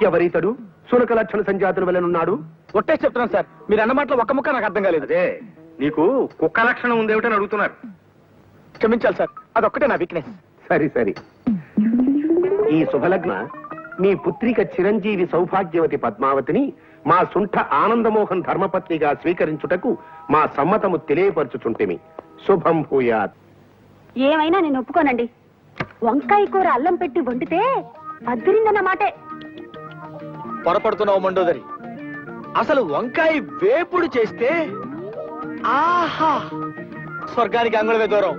ఎవరీతడు? సునక లక్షణ సంజాతుల వలెనున్నాడు. ఒట్టే చెప్తున్నాను సార్, మీరు అన్న మాటలో ఒక్క ముక్క నాకు అర్థం కాలేదు. అదే నీకు కుక్క లక్షణం ఉందేమిటని అడుగుతున్నారు. క్షమించాలి సార్, అదొక్కటే నా వీక్నెస్. సరి సరి. ఈ శుభలగ్న మీ పుత్రిక చిరంజీవి సౌభాగ్యవతి పద్మావతిని మా సుంఠ ఆనందమోహన్ ధర్మపత్నిగా స్వీకరించుటకు మా సమ్మతము తెలియపరచుచుంటిమి. శుభం భూయాత్. ఏమైనా నేను ఒప్పుకోనండి. వంకాయ కూర అల్లం పెట్టి వండితే అద్దరిందన్న మాటే. పొరపడుతున్నావు మండోదరి. అసలు వంకాయ వేపుడు చేస్తే ఆహా, స్వర్గానికి అంగుళమే దూరం.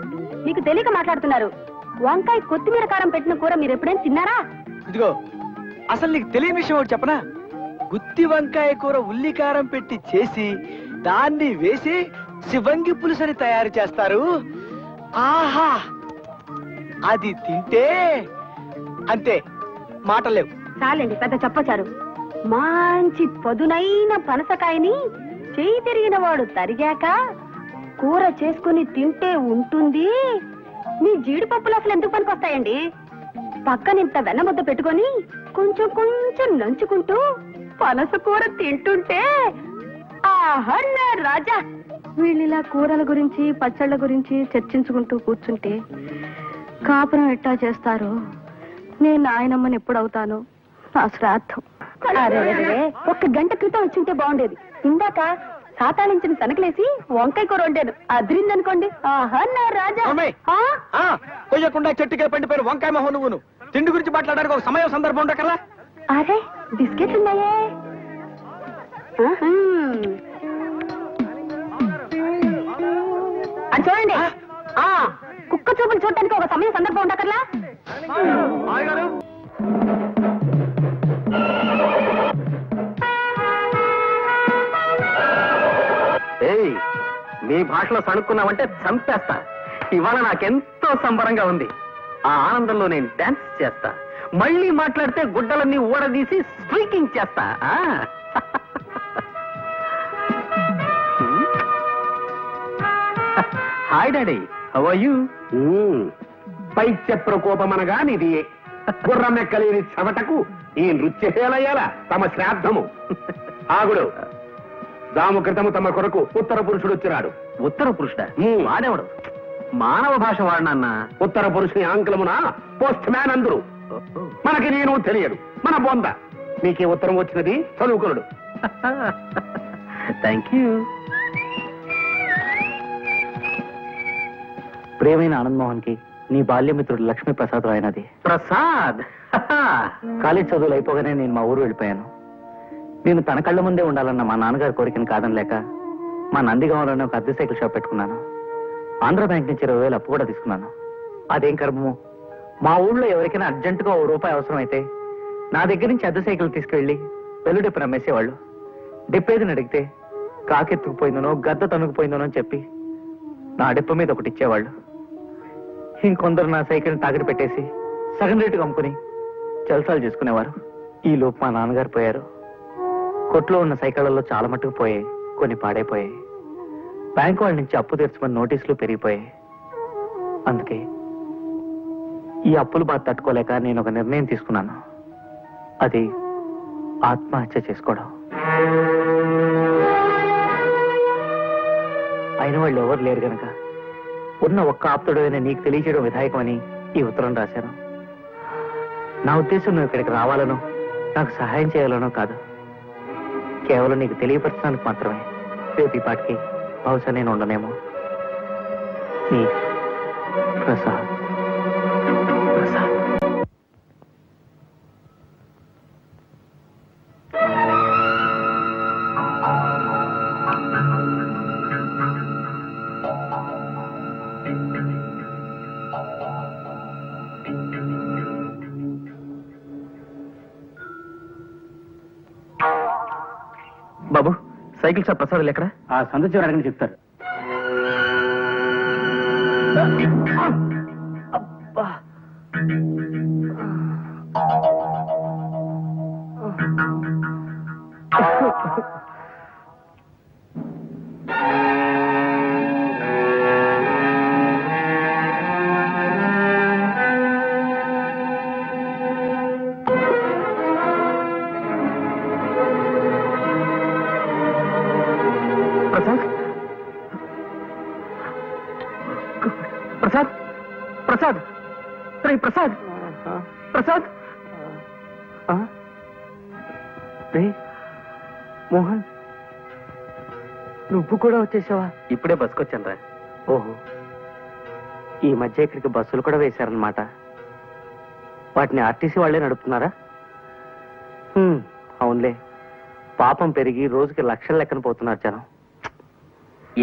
మీకు తెలియక మాట్లాడుతున్నారు. వంకాయ కొత్తిమీర కారం పెట్టిన కూర మీరు ఎప్పుడైనా తిన్నారా? ఇదిగో, అసలు నీకు తెలియని విషయం ఒకటి చెప్పనా? గుత్తి వంకాయ కూర ఉల్లికారం పెట్టి చేసి దాన్ని వేసి శివంగి పులుసని తయారు చేస్తారు. ఆహా, అది తింటే అంతే, మాటలేవు. చాలండి, పెద్ద చెప్పచారు. మంచి పదునైన పనసకాయని చేయి తిరిగిన వాడు తరిగాక కూర చేసుకుని తింటే ఉంటుంది. మీ జీడిపప్పులు అసలు ఎందుకు పనికొస్తాయండి? పక్కనింత వెన్నముద్ద పెట్టుకొని కొంచెం కొంచెం నంచుకుంటూ పనస కూర తింటుంటే ఆహా నా రాజా. వీళ్ళిలా కూరల గురించి పచ్చళ్ళ గురించి చర్చించుకుంటూ కూర్చుంటే కాపురం ఎట్టా చేస్తారు? నేను నాయనమ్మని ఎప్పుడవుతాను? నా శ్రాద్ధం. అరే ఒక్క గంట క్రితం వచ్చింటే బాగుండేది. ఇందాక సాతాళించిన సనకలేసి వంకాయ కూర వండాను, అదిరిందనుకోండి. ఆహా నా రాజా. కొయ్యకుండా చెట్టుకే పండిపోయిన వంకాయ మొహం నువ్వును. తిండి గురించి మాట్లాడడానికి ఒక సమయం సందర్భం ఉండకరా? అరే బిస్కెట్లు ఉన్నాయే. అది చూడండి, కుక్క చూపులు చూడటానికి ఒక సమయం సందర్భం ఉండకర్లా? ఏయ్, మీ భాషలో సణుక్కున్నావంటే చంపేస్తా. ఇవాళ నాకెంతో సంబరంగా ఉంది. ఆ ఆనందంలో నేను డాన్స్ చేస్తా. మళ్ళీ మాట్లాడితే గుడ్డలన్నీ ఊడదీసి స్ట్రీకింగ్ చేస్తా. Hi daddy, how are you? పైత్య ప్రకోపమనగా నిది గుర్రమెక్కలేని చవటకు ఈ నృత్యశేలయ్యాల తమ శ్రాద్ధము. ఆగుడు, దాము క్రితము తమ కొరకు ఉత్తర పురుషుడు వచ్చినాడు. ఉత్తర పురుషుడా? వాడేవాడు? మానవ భాష వాడినన్నా. ఉత్తర పురుషుని ఆంగ్లమున పోస్ట్ మ్యాన్ అందరు. మనకి నేను తెలియదు, మన బొంద. నీకే ఉత్తరం వచ్చినది చదువుకునుడు. Thank you. ప్రియమైన ఆనంద్ మోహన్ కి నీ బాల్యమిత్రుడు లక్ష్మీ ప్రసాద్ రాయనది. ప్రసాద్, కాలేజ్ చదువులు అయిపోగానే నేను మా ఊరు వెళ్ళిపోయాను. నేను తన కళ్ళ ముందే ఉండాలన్న మా నాన్నగారి కోరికను కాదనలేక మా నందిగామలోనే ఒక అద్దె సైకిల్ షాప్ పెట్టుకున్నాను. ఆంధ్ర బ్యాంక్ నుంచి 20,000 అప్పు కూడా తీసుకున్నాను. అదేం కర్మము, మా ఊళ్ళో ఎవరికైనా అర్జెంటుగా ₹1 అవసరం అయితే నా దగ్గర నుంచి అద్దె సైకిల్ తీసుకెళ్లి వెల్లుడిప్పు నమ్మేసేవాళ్ళు. డిప్పేదిని అడిగితే కాకెత్తుకుపోయిందనో గద్ద తనుకుపోయిందనో అని చెప్పి నా డిప్ప మీద ఒకటి ఇచ్చేవాళ్ళు. ఇంకొందరు నా సైకిల్ని తాగిడి పెట్టేసి సగం రేటుగా అమ్ముకుని జల్సాలు చేసుకునేవారు. ఈ లోపు మా నాన్నగారు పోయారు. కొట్లో ఉన్న సైకిళ్లలో చాలా మట్టుకు పోయాయి, కొన్ని పాడైపోయాయి. బ్యాంకు వాళ్ళ నుంచి అప్పు తీర్చమని నోటీసులు పెరిగిపోయాయి. అందుకే ఈ అప్పులు బాధ తట్టుకోలేక నేను ఒక నిర్ణయం తీసుకున్నాను. అది ఆత్మహత్య చేసుకోవడం. అయిన వాళ్ళు ఎవరు లేరు గనక ఉన్న ఒక్క ఆప్తుడైన నీకు తెలియచేయడం విధాయకమని ఈ ఉత్తరం రాశాను. నా ఉద్దేశం నువ్వు ఇక్కడికి రావాలనో నాకు సహాయం చేయాలనో కాదు, కేవలం నీకు తెలియపరచడానికి మాత్రమే. రేపు ఈ పాటికి బహుశా నేను ఉండనేమో. నీ ప్రసాద్. ప్రసాద్. బాబు, సైకిల్ షాప్ ప్రసాద్ ఎక్కడ? ఆ సందు చివరి అడగని చెప్తారు. అబ్బా, ప్రసాద్, ప్రసాద్, ప్రసాద్, ప్రసాద్, ప్రసాద్. మోహన్, నువ్వు కూడా వచ్చేసావా? ఇప్పుడే బస్సుకొచ్చాను రా. ఓహో, ఈ మధ్య ఇక్కడికి బస్సులు కూడా వేశారనమాట. వాటిని ఆర్టీసీ వాళ్లే నడుపుతున్నారా? అవునులే, పాపం పెరిగి రోజుకి లక్షల లెక్కన పోతున్నారు జనం.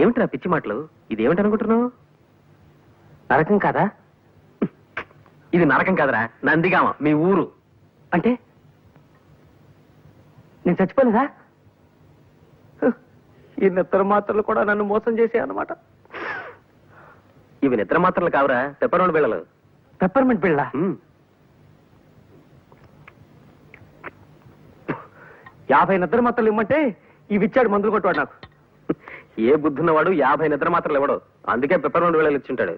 ఏమిట్రా పిచ్చి మాటలు? ఇదేమిటనుకుంటున్నావు? నరకం కాదా? ఇది నరకం కాదురా, నందిగామ, మీ ఊరు. అంటే నేను చచ్చిపోలేదా? ఈ నిద్ర మాత్రలు కూడా నన్ను మోసం చేసాయన్నమాట. ఇవి నిద్ర మాత్రలు కావురా, పెప్పర్మెంట్ బిళ్ళలు. పెప్పర్మెంట్ బిళ్ళ? 50 నిద్ర మాత్రలు ఇమ్మంటే ఇవి ఇచ్చాడు మందులు కొట్టువాడు నాకు. ఏ బుద్ధున్నవాడు 50 నిద్ర మాత్రలు ఇవ్వడు, అందుకే పెప్పర్మెంట్ బిళ్ళలు ఇచ్చుంటాడు.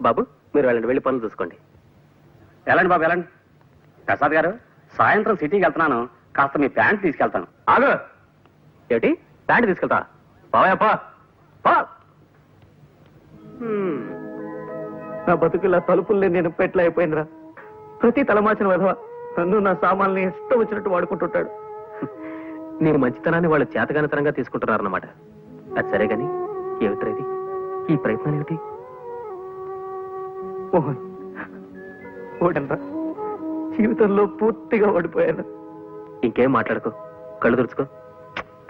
బాబు, మీరు వెళ్ళండి, వెళ్ళి పనులు చూసుకోండి. వెళ్ళండి బాబు, వెళ్ళండి. ప్రసాద్ గారు, సాయంత్రం సిటీకి వెళ్తున్నాను, కాస్త మీ ప్యాంట్ తీసుకెళ్తాను. ఆగు. ఏమిటి ప్యాంట్ తీసుకెళ్తా? బావయ్య పో. నా బతుకులా తలుపుల్ని నేను పెట్ల అయిపోయిందిరా. ప్రతి తలమాచిన విధవ నన్ను నా సామాన్ని ఇష్టం వచ్చినట్టు వాడుకుంటుంటాడు. నేను మంచితనాన్ని వాళ్ళు చేతగానితనంగా తీసుకుంటున్నారన్నమాట. అది సరే గాని ఏమిట్రేది ఈ ప్రయత్నం ఏమిటి? మోహన్, ఓడనరా, జీవితంలో పూర్తిగా ఓడిపోయాను. ఇంకేం మాట్లాడుకో, కళ్ళు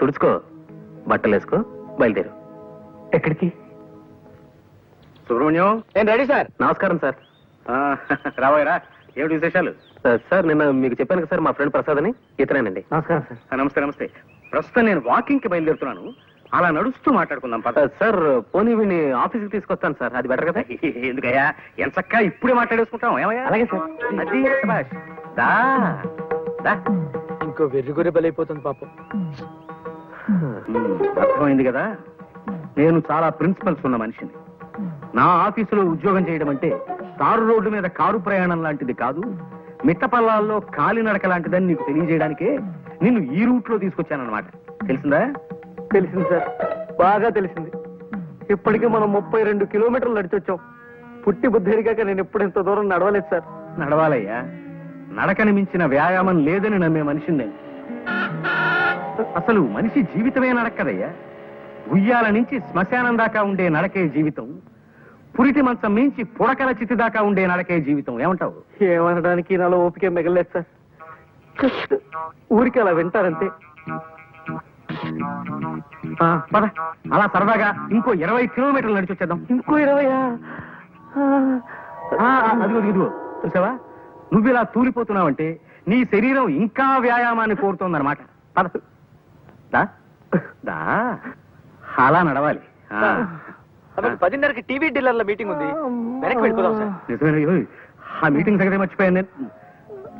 తుడుచుకో, బట్టలు వేసుకో, బయలుదేరు. ఎక్కడికి? సుబ్రహ్మణ్యం, నేను రెడీ సార్. నమస్కారం సార్. రాబోయరా, ఏమిటి విశేషాలు? సార్, నిన్న మీకు చెప్పాను కదా సార్, మా ఫ్రెండ్ ప్రసాద్ అని. ఇతనేనండి. నమస్కారం సార్. నమస్తే. ప్రస్తుతం నేను వాకింగ్ కి బయలుదేరుతున్నాను. అలా నడుస్తూ మాట్లాడుకుందాం పద. సార్ పోనీ వీడిని ఆఫీస్కి తీసుకొస్తాను సార్, అది బెటర్ కదా? ఎందుకయ్యా ఎంచక్కా ఇప్పుడే మాట్లాడేసుకుంటాం ఏమయ్యా? అలాగే సార్. అది శభాష్. దా దా. ఇంకో వెర్రి గొర్రె బలైపోతుంది పాపం. అర్థమైంది కదా, నేను చాలా ప్రిన్సిపల్స్ ఉన్న మనిషిని. నా ఆఫీసులో ఉద్యోగం చేయడం అంటే తారు రోడ్డు మీద కారు ప్రయాణం లాంటిది కాదు, మిట్టపల్లాల్లో కాలినడక లాంటిదని నీకు తెలియజేయడానికే నిన్ను ఈ రూట్ లో తీసుకొచ్చానన్నమాట. తెలిసిందా? తెలిసింది సార్, బాగా తెలిసింది. ఇప్పటికే మనం 32 కిలోమీటర్లు నడిచొచ్చాం. పుట్టి బుద్ధిరిగాక నేను ఎప్పుడు ఇంత దూరం నడవలేదు సార్. నడవాలయ్యా, నడకని మించిన వ్యాయామం లేదని నమ్మే మనిషిని నేను. అసలు మనిషి జీవితమే నడక్కదయ్యా. ఉయ్యాల నుంచి శ్మశానం దాకా ఉండే నడకే జీవితం, పురిటి మంచం మించి పుడకల చితి దాకా ఉండే నడకే జీవితం. ఏమంటావు? ఏమనడానికి నాలో ఓపిక మిగలేదు సార్. జస్ట్ ఊరికి అలా వింటారంతే. పద, అలా సరదాగా ఇంకో 20 కిలోమీటర్లు నడిచి వచ్చేద్దాం. ఇంకో 20? అదిగో ఇదిగో చూసావా, నువ్వు ఇలా తూలిపోతున్నావంటే నీ శరీరం ఇంకా వ్యాయామాన్ని కోరుతోందన్నమాట. పద దా దా, అలా నడవాలి. 10:30కి టీవీ డీలర్ల మీటింగ్ ఉంది, వెనక్కి వెళ్ళిపోదాం సార్. నిజమే, ఆ మీటింగ్ సంగతి మర్చిపోయాను నేను.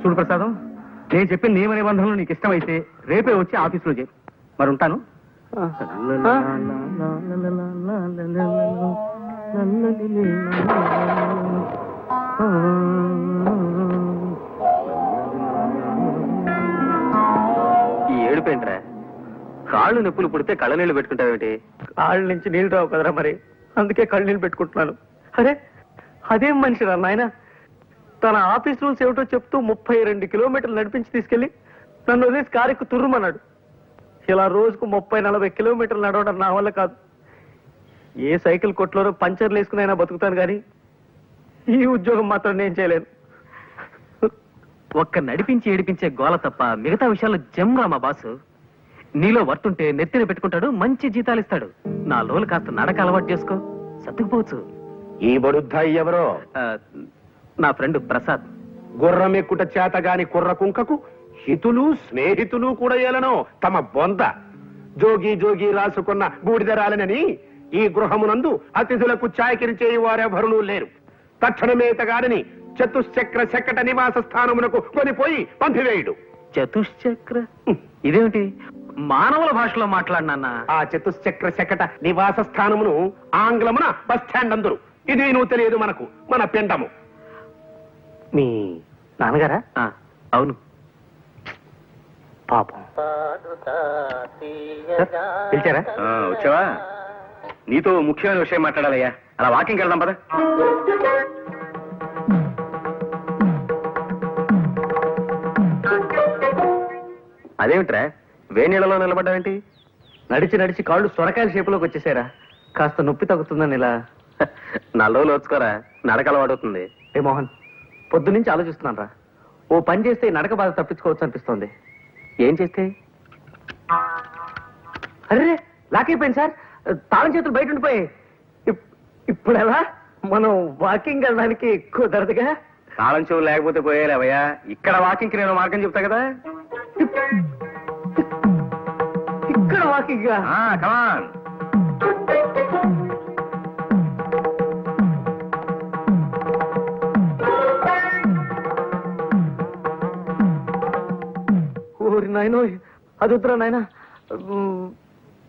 చూడు ప్రసాదం, నేను చెప్పిన నియమ నిబంధనలు నీకు ఇష్టమైతే రేపే వచ్చి ఆఫీసులో చేరు. మరి ఉంటాను. ఈ ఏడుపేంట్రా? కాళ్ళు నొప్పులు పుడితే కళ్ళ నీళ్ళు పెట్టుకుంటావేమిటి? కాళ్ళ నుంచి నీళ్ళు రావు కదరా, మరి అందుకే కళ్ళు నీళ్ళు పెట్టుకుంటున్నాను. అరే అదేం మనిషిరా నాయన, తన ఆఫీస్ రూల్స్ ఏమిటో చెప్తూ 32 కిలోమీటర్లు నడిపించి తీసుకెళ్లి నన్ను వదిలేసి కారెక్కు తుర్రుమన్నాడు. ఇలా రోజుకు 30-40 కిలోమీటర్లు నడవడం నా వల్ల కాదు. ఏ సైకిల్ కొట్లోనో పంచర్లు వేసుకునైనా బతుకుతాను కానీ ఈ ఉద్యోగం మాత్రం నేను చేయలేను. ఒక్క నడిపించి ఏడిపించే గోల తప్ప మిగతా విషయాల్లో జమ్రా మా బాసు. నీలో వర్తుంటే నెత్తిన పెట్టుకుంటాడు, మంచి జీతాలు ఇస్తాడు. నా లోలు కాస్త నడక అలవాటు చేసుకో, సర్దుకుపోవచ్చు. ఈ బడుద్దాయి ఎవరో? నా ఫ్రెండ్ ప్రసాద్. గుర్రం ఎక్కుట చేతగాని కుర్ర కుంకకు హితులు స్నేహితులు కూడా ఏలనో తమ బొంద. జోగి జోగి రాసుకున్న బూడిదరాలనని ఈ గృహమునందు అతిథులకు చాకిరి చేయి వారెవరునూ లేరు. తక్షణమేతగాడని చతుశ్చక్ర శకట నివాస స్థానమునకు కొనిపోయి పంపివేయుడు. చతుశ్చక్ర ఇదేమిటి మానవుల భాషలో మాట్లాడినా? ఆ చతుశ్చక్ర శకట నివాస స్థానమును ఆంగ్లమున బస్ స్టాండ్ అందరు. ఇది నువ్వు తెలియదు మనకు, మన పిండము. మీ నాన్నగారా? అవును. పాపం. పిలిచారా? వచ్చావా? నీతో ముఖ్యమైన విషయం మాట్లాడాలయ్యా. అలా వాకింగ్ వెళ్దాం పద. అదేమిట్రా వేణీళ్ళలో నిలబడ్డావేంటి? నడిచి నడిచి కాళ్ళు సొరకాయల షేపులోకి వచ్చేసారా? కాస్త నొప్పి తగ్గుతుందని ఇలా. నల్లోలు వచ్చుకోరా, నడక అలవాడుతుంది. ఏ మోహన్, పొద్దు నుంచి ఆలోచిస్తున్నాను రా. ఓ పని చేస్తే ఈ నడక బాధ తప్పించుకోవచ్చు అనిపిస్తోంది. ఏం చేస్తే? అరే లాక్ అయిపోయింది సార్, తాళం చేతులు బయట ఉండిపోయాయి. ఇప్పుడు ఎలా? మనం వాకింగ్ వెళ్ళడానికి కుదరదుగా. తాళం చెవులు లేకపోతే పోయేలేవయ్యా. ఇక్కడ వాకింగ్ నేను మార్గం చెప్తా కదా. ఇక్కడ వాకింగ్? కమాన్. ఓరి నాయనో, అది వద్దురా నాయన.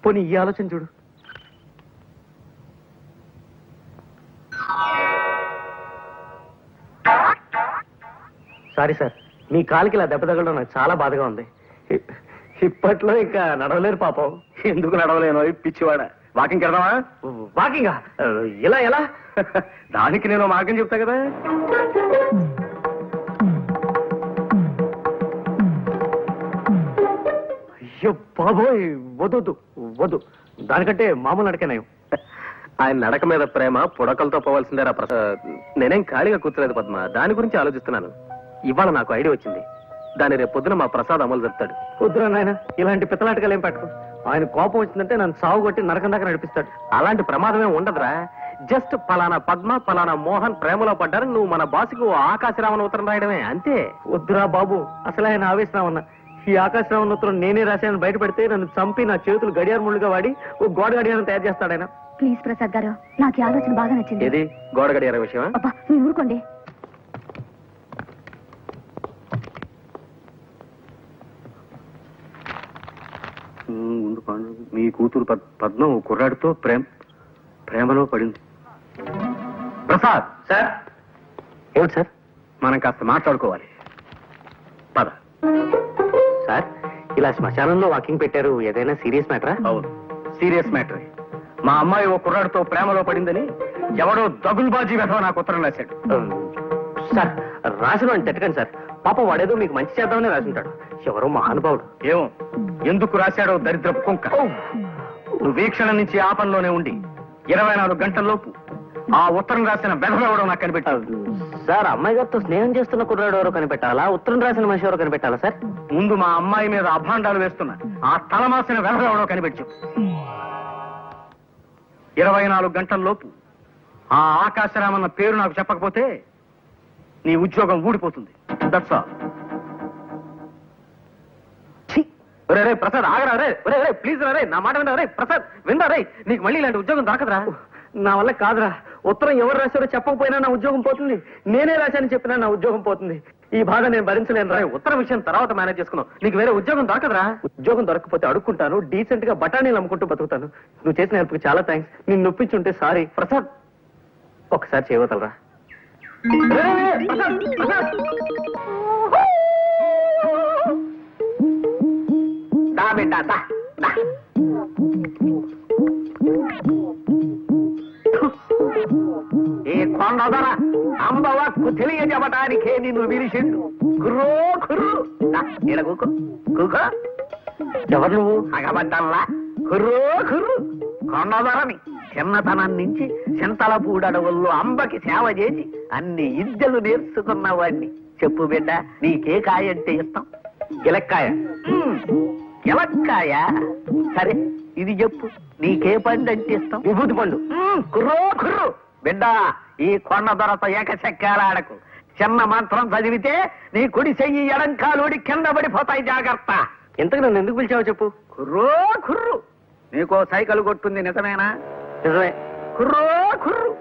పోనీ ఈ ఆలోచన చూడు. సారీ సార్, మీ కాలికి ఇలా దెబ్బ తగలడం నాకు చాలా బాధగా ఉంది. ఇప్పట్లో ఇంకా నడవలేరు పాపం. ఎందుకు నడవలేను పిచ్చివాడ? వాకింగ్ వెళ్దామా? వాకింగా? ఎలా ఎలా? దానికి నేను మార్గం చెప్తా కదా. అయ్యో బాబోయ్, వద్దు వద్దు. దానికంటే మామూలు నడకనేయం. ఆయన నడక మీద ప్రేమ పుడకలతో పోవాల్సిందేరా ప్రసాద్. నేనేం ఖాళీగా కూర్చోలేదు పద్మ, దాని గురించి ఆలోచిస్తున్నాను. ఇవాళ నాకు ఐడియా వచ్చింది. దాన్ని రేపు పొద్దున మా ప్రసాద్ అమలు చెప్తాడు. వద్దురా నాయన, ఇలాంటి పిత్తలాటకాలు ఏం పట్టుకో. ఆయన కోపం వచ్చిందంటే నన్ను సాగు కొట్టి నరకం దాకా నడిపిస్తాడు. అలాంటి ప్రమాదమే ఉండదురా. జస్ట్ పలానా పద్మ పలానా మోహన్ ప్రేమలో పడ్డారు, నువ్వు మన బాసుకు ఆకాశరామన్ ఉత్తరం రాయడమే, అంతే. వద్దురా బాబు, అసలు ఆయన ఆవేశం ఉన్నా. ఈ ఆకాశరావు ఉత్తరం నేనే రాశానని బయట పెడితే నన్ను చంపి నా చేతులు గడియార ముళ్ళుగా వాడి ఓ గోడ గడియారం తయారు చేస్తాడాయన. ప్లీజ్ ప్రసాద్ గారు, నాకు ఈ ఆలోచన బాగా నచ్చింది. ఏది గోడ గడియార విషయమా? అబ్బా మీరు ఊరుకోండి. ముందు మీ కూతురు పద్మం కుర్రాడితో ప్రేమలో పడింది. ప్రసాద్ సార్. ఏమిటి సార్? మనం కాస్త మాట్లాడుకోవాలి. పద. సార్, ఇలా శ్మశానంలో వాకింగ్ పెట్టారు, ఏదైనా సీరియస్ మ్యాటరా? అవును, సీరియస్ మ్యాటరే. మా అమ్మాయి ఓ కుర్రాడితో ప్రేమలో పడిందని ఎవడో దగుల్బాజీ వెధవ నాకు ఉత్తరం రాశాడు. సార్, రాసిన అని తిట్టకండి సార్. పాపం వాడేదో మీకు మంచి చేద్దామని రాసింటాడు. ఎవరో మహానుభావుడు. ఏమో ఎందుకు రాశాడో దరిద్రపు కుంక. వీక్షణ నుంచి ఆ పనిలోనే ఉండి 24 గంటల్లోపు ఆ ఉత్తరం రాసిన వెధవెవడో నాకు కనిపెట్టాడు. సార్, అమ్మాయి గారితో స్నేహం చేస్తున్న కుర్రాడు ఎవరో కనిపెట్టాలా, ఉత్తరం రాసిన మనిషి ఎవరో కనిపెట్టాలా సార్? ముందు మా అమ్మాయి మీద అభాండాలు వేస్తున్న ఆ తలమాసిన వెధవెవడో కనిపెట్టు. 24 గంటల్లోపు ఆ ఆకాశరామన్న పేరు నాకు చెప్పకపోతే నీ ఉద్యోగం ఊడిపోతుంది. That's all. రే ప్రసాద్, ఆగరా రే. రే ప్లీజ్ రే, నా మాట వినరా రే. ప్రసాద్ విందా రే, నీకు మళ్ళీ ఇలాంటి ఉద్యోగం దొరకదురా. నా వల్ల కాదురా. ఉత్తరం ఎవరు రాశారో చెప్పకపోయినా నా ఉద్యోగం పోతుంది. నేనే రాశానని చెప్పినా నా ఉద్యోగం పోతుంది. ఈ బాధ నేను భరించలేను రా. ఉత్తరం విషయం తర్వాత మేనేజ్ చేసుకున్నావు. నీకు వేరే ఉద్యోగం దొరకదురా. ఉద్యోగం దొరకకపోతే అడుక్కుంటాను, డీసెంట్ గా బఠానీలు అమ్ముకుంటూ బతుకుతాను. నువ్వు చేసిన హెల్ప్కి చాలా థ్యాంక్స్. నేను నొప్పించుంటే సారీ. ప్రసాద్, ఒకసారి చేయవతలరా. ఈ కొండదర అంబవక్కు తెలియజెప్పటానికే నిన్ను విరిసిండు. కుర్రో కుర్రు ఇలా కూకో కూకో. ఎవరు నువ్వు? అగబడ్డల్లా కుర్రో కుర్రు. కొండదరని చిన్నతనం నుంచి చింతలపూడడవుల్లో అంబకి సేవ చేసి అన్ని విద్యలు నేర్చుకున్న వాడిని. చెప్పు బిడ్డ, నీకే కాయ అంటే ఇష్టం? గిలక్కాయ. గిలక్కాయ సరే, ఇది చెప్పు, నీకే పండు అంటే ఇష్టం? విభూతి పండు. కుర్రో కుర్రు బిడ్డ, ఈ కొండ దొరత ఏకచక్రాడకు. చిన్న మంత్రం చదివితే నీ కుడి చెయ్యి ఎడంకాలుడి కింద పడిపోతాయి, జాగ్రత్త. ఇంతకు నన్ను ఎందుకు పిలిచావో చెప్పు. కుర్రో కుర్రు, నీకో సైకిల్ కొట్టుంది నిజమేనా? నిజమే. కుర్రో కుర్రు,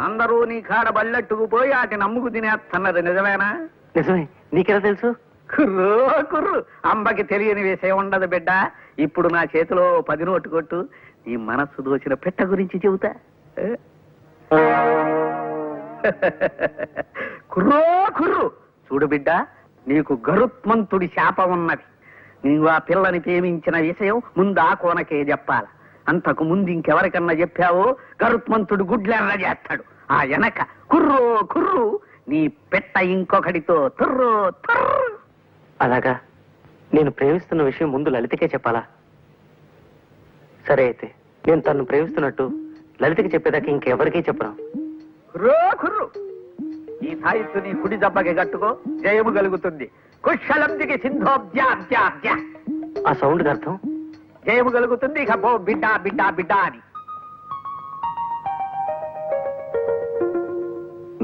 అందరూ నీ కాడ బల్లెట్టుకు పోయి వాటి నమ్ముకు తినేస్తున్నది నిజమేనా? నిజమే. నీకెలా తెలుసు? కుర్రో కుర్రు, అంబకి తెలియని విషయం ఉండదు బిడ్డ. ఇప్పుడు నా చేతిలో 10 నోటు కొట్టు, నీ మనస్సు దోచిన పెట్ట గురించి చెబుతా. కుర్రో కుర్రు, చూడు బిడ్డ, నీకు గరుత్మంతుడి శాపం ఉన్నది. నీవు ఆ పిల్లని ప్రేమించిన విషయం ముందు ఆ కోనకే చెప్పాల. అంతకు ముందు ఇంకెవరికన్నా చెప్పావో గరుత్మంతుడు గుడ్లెర్ర చేస్తాడు. ఆ వెనక కుర్రో కుర్రు, నీ పెట్ట ఇంకొకటితో తుర్రో తుర్రు. అలాగా? నేను ప్రేమిస్తున్న విషయం ముందు లలితకే చెప్పాలా? సరే అయితే నేను తను ప్రేమిస్తున్నట్టు లలితకి చెప్పేదాకా ఇంకెవరికీ చెప్పను. కుర్రో కుర్రు, ఈ సాయిత్తు నీ కుడి దెబ్బకి కట్టుకో, జయము కలుగుతుంది. కుశలందికి సింధోబ్జాబ్జాబ్జ. ఆ సౌండ్ అర్థం జయము కలుగుతుంది. ఇక బో బిడ్డ బిడ్డ బిడ్డ అని.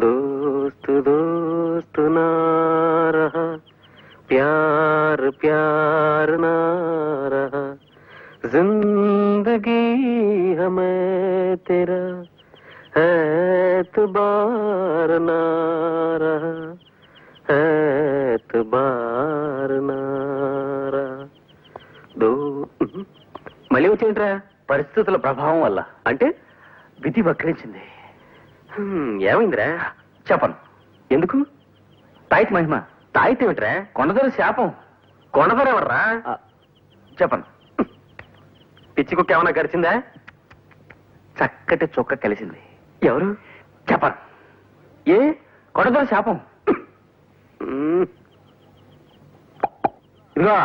దోస్తు దోస్తు నా రహా, ప్యార్ ప్యార్ నా రహా, జిందగీ హమే తెరా एतबार ना रहा, एतबार ना रहा. మళ్ళీ వచ్చింట్రా? పరిస్థితుల ప్రభావం వల్ల. అంటే విధి వక్రించింది. ఏమైందిరా? చెప్పను. ఎందుకు? తాయిత్ మహిమ. తాయిత్ ఏమిట్రా? కొండదొర శాపం. కొండదొర ఎవర్రా? చెప్పను. పిచ్చి కుక్క ఏమన్నా గడిచిందా? చక్కటి చొక్క కలిసింది. ఎవరు? చెప్పను. ఏ? కొండదొర శాపం. ఇదిగో,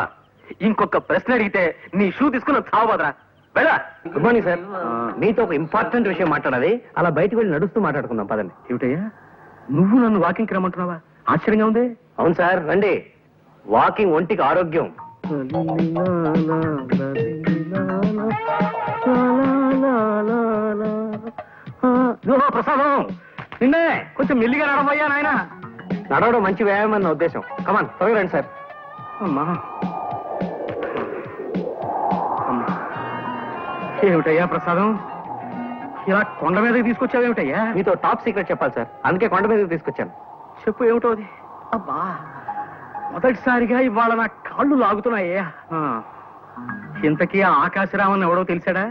ఇంకొక ప్రశ్న అడిగితే నీ షూ తీసుకున్న చావబోదరా. వెళ్ళా. Good morning sir. మీతో ఒక ఇంపార్టెంట్ విషయం మాట్లాడాలి. అలా బయటకు వెళ్ళి నడుస్తూ మాట్లాడుకుందాం పదండి. ఏమిటయ్యా, నువ్వు నన్ను వాకింగ్కి రమ్మంటున్నావా? ఆశ్చర్యంగా ఉంది. అవును సార్, రండి. వాకింగ్ ఒంటికి ఆరోగ్యం. ప్రసాదం, నిన్నే కొంచెం మెల్లిగా నడవయ్యా నాయన. నడవడం మంచి వ్యాయామం అన్న ఉద్దేశం. కమాన్, త్వరగా రండి సార్. అమ్మా ఏమిటయ్యా ప్రసాదం, ఇలా కొండ మీదకి తీసుకొచ్చావేమిటయ్యా? మీతో టాప్ సీక్రెట్ చెప్పాలి సార్, అందుకే కొండ మీదకి తీసుకొచ్చాను. చెప్పు ఏమిటో అది. అబ్బా, మొదటిసారిగా ఇవాళ నా కాళ్ళు లాగుతున్నాయ్యా. ఇంతకీ ఆ ఆకాశరామన్ ఎవడో తెలిసాడా?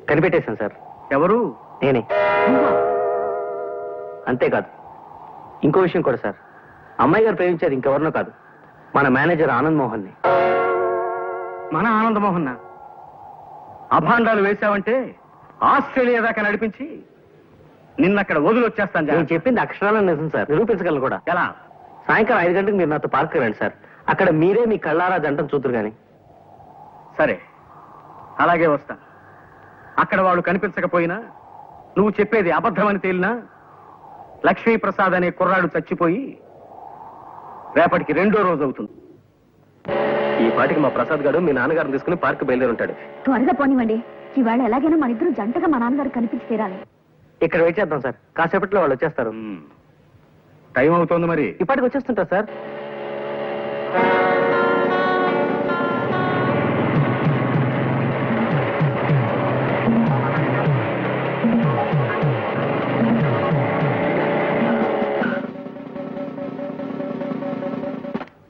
కనిపెట్టేశాను సార్. ఎవరు? నేనే. అంతేకాదు, ఇంకో విషయం కూడా సార్. అమ్మాయి గారు ప్రేమించేది ఇంకెవరినో కాదు, మన మేనేజర్ ఆనంద్ మోహన్ ని. మన ఆనంద్ మోహన్ అభాండాలు వేశావంటే ఆస్ట్రేలియా దాకా నడిపించి నిన్నక్కడ వదిలొచ్చేస్తాను. నేను చెప్పింది అక్షరాలను నిజం సార్, నిరూపించగలను కూడా. ఎలా? సాయంకాలం 5 గంటలకు మీరు నాతో పార్క్ రండి సార్, అక్కడ మీరే మీ కళ్ళారా జంటను చూతురు గాని. సరే, అలాగే వస్తా. అక్కడ వాడు కనిపించకపోయినా, నువ్వు చెప్పేది అబద్ధమని తేలినా, లక్ష్మీప్రసాద్ అనే కుర్రాడు చచ్చిపోయి రేపటికి 2వ రోజు అవుతుంది. ఈ పాటికి మా ప్రసాద్ గారు మీ నాన్నగారిని తీసుకుని పార్క్ బయలుదేరుంటాడు. త్వరగా పోనివ్వండి, ఈవేళ ఎలాగైనా మన ఇద్దరు జంటగా మా నాన్నగారు కనిపించి తీరాలి. ఇక్కడ వెయిట్ చేద్దాం సార్, కాసేపట్లో వాళ్ళు వచ్చేస్తారు. టైం అవుతోంది మరి. ఇప్పటికి వచ్చేస్తుంటారు సార్.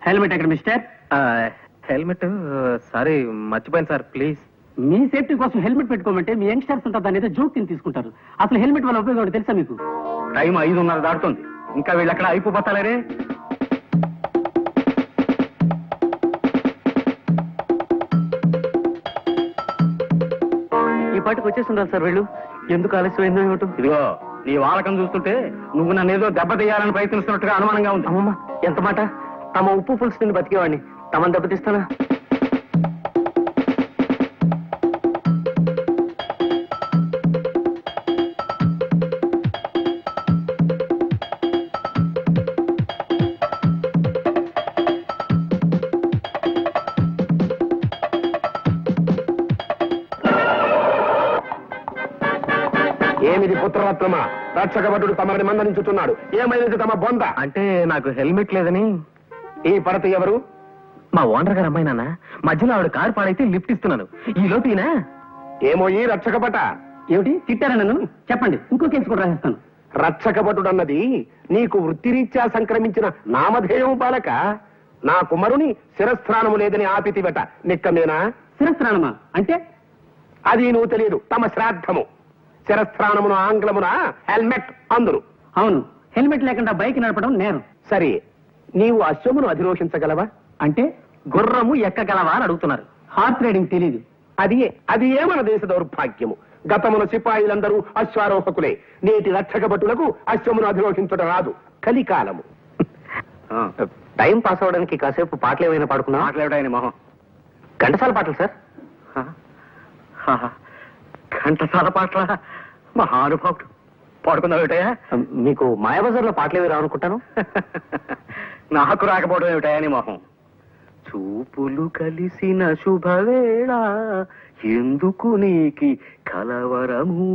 హెల్మెట్ ఎక్కడ మిస్టర్? హెల్మెట్ సారీ మర్చిపోయాను సార్, ప్లీజ్. మీ సేఫ్టీ కోసం హెల్మెట్ పెట్టుకోమంటే మీ యంగ్స్టర్స్ ఉంటారు దాని ఏదో జోక్ కింద తీసుకుంటారు. అసలు హెల్మెట్ వల్ల ఉపయోగం తెలుసా మీకు? టైం 5:30 దాటుతుంది, ఇంకా వీళ్ళు అక్కడ అయిపోతారే. ఈ పాటికి వచ్చేస్తుంటారు సార్ వీళ్ళు. ఎందుకు ఆలస్యమైందో ఏమిటో. ఇదిగో నీ వాలకం చూస్తుంటే నువ్వు నన్ను ఏదో దెబ్బతీయాలని ప్రయత్నిస్తున్నట్టుగా అనుమానంగా ఉంది. అమ్మమ్మ, ఎంత మాట! తమ ఉప్పు పులుసు తిని బతికేవాడిని తమను దెబ్బతీస్తానా? ఏమిది పుత్రరత్నమా? రక్షకభటుడు తమరిని మందలించుతున్నాడు. ఏమైనది తమ బొంద? అంటే నాకు హెల్మెట్ లేదని. ఈ పడత ఎవరు? మా ఓనర్ గారు అమ్మాయి నాన్న. మధ్యలో ఆవిడ కారు పాడైతే లిఫ్ట్ ఇస్తున్నాను. ఈ లోపీనా? ఏమో ఈ రక్షకభట. ఏమిటి తిట్టారా నన్ను? చెప్పండి, ఇంకో కేసు కూడా రాసేస్తాను. రక్షకభటుడన్నది నీకు వృత్తిరీత్యా సంక్రమించిన నామధేయం బాలక. నా కుమారుని శిరస్త్రానము లేదని ఆపితివట, నిక్కమేనా? శిరస్త్రానమా అంటే? అది నువ్వు తెలియదు. తమ శ్రాద్ధము. శిరస్త్రానమును ఆంగ్లమున హెల్మెట్ అందురు. అవును, హెల్మెట్ లేకుండా బైక్ నడపడం నేరం. సరే, నీవు అశ్వమును అధిరోషించగలవా? అంటే గుర్రము ఎక్కగలవా అని అడుగుతున్నారు. హార్స్ రైడింగ్ తెలీదు. అది ఏ మన దేశ దౌర్భాగ్యము. గతమున సిపాయిలందరూ అశ్వారోహకులే. నేటి రక్షకభటులకు అశ్వమును అధిరోషించడం రాదు. కలికాలము. టైం పాస్ అవడానికి కాసేపు పాటలు ఏమైనా పాడుకున్నా? మాట్లాడాయని మొహం. ఘంటసాల పాటలు సార్. ఘంటసాల పాటల మహానుభావుడు. పాడుకుందాం ఏమిటయా? మీకు మాయాబజార్లో పాటలు ఏవి రావనుకుంటాను. నాకు రాకపోవడం ఏమిటయా నీ మొహం. చూపులు కలిసిన శుభవేళ ఎందుకు నీకి కలవరము.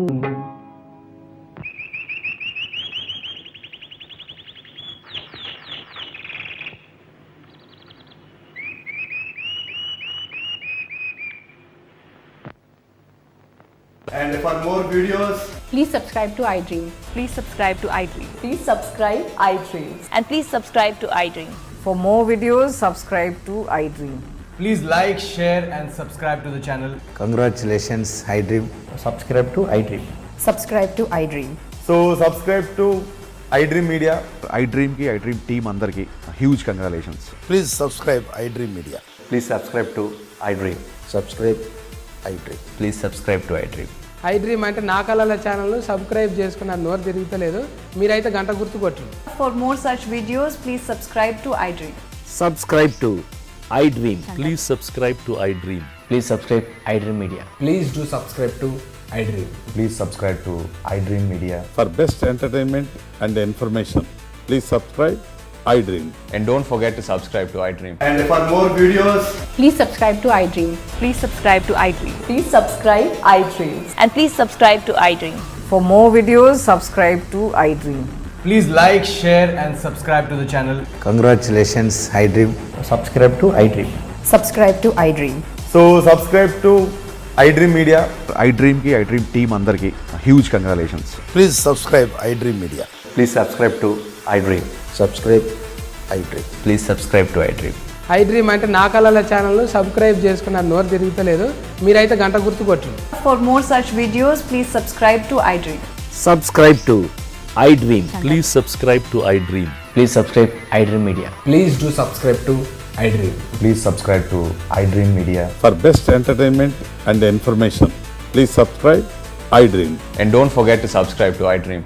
And for more videos, please subscribe to iDream. Please subscribe to iDream. Please subscribe iDream. And please subscribe to iDream. For more videos, subscribe to iDream. please like, share and subscribe to the channel. Congratulations, iDream. Subscribe to iDream. Subscribe to iDream. So subscribe to iDream Media. iDream ki iDream team andarki huge congratulations. Please subscribe iDream Media. Please subscribe to iDream. Subscribe iDream. Please subscribe to iDream. iDream అంటే నా కళల channel subscribe చేసుకున్న నోరు తిరుగుతలేదు. మీరైతే గంట గుర్తు కొట్టండి. For more such videos, please subscribe to iDream. Subscribe to iDream. Please subscribe to iDream. Please subscribe iDream Media. Please do subscribe to iDream. Please subscribe to iDream Media. For best entertainment and information, please subscribe iDream. And don't forget to subscribe to iDream. And for more videos, Please subscribe to iDream. Please subscribe to iDream. Please subscribe iDream. And please subscribe to iDream. For more videos, subscribe to iDream. please like, share and subscribe to the channel. Congratulations, iDream. Subscribe to iDream. Subscribe to iDream. So subscribe to iDream Media, iDream की iDream team अंदर की huge congratulations. Please subscribe iDream Media. Please subscribe to iDream. Subscribe iDream. Please subscribe to iDream. I dream అంటే నా కళల channel subscribe చేసుకున్న నోరు తిరుగుతలేదు మీరైతే గంట గుర్తు కొట్టండి. For more such videos, please subscribe to iDream. Subscribe to iDream. Please subscribe to iDream. Please subscribe iDream Media. Please do subscribe to iDream. Please subscribe to iDream Media. For best entertainment and information, please subscribe iDream. And don't forget to subscribe to iDream.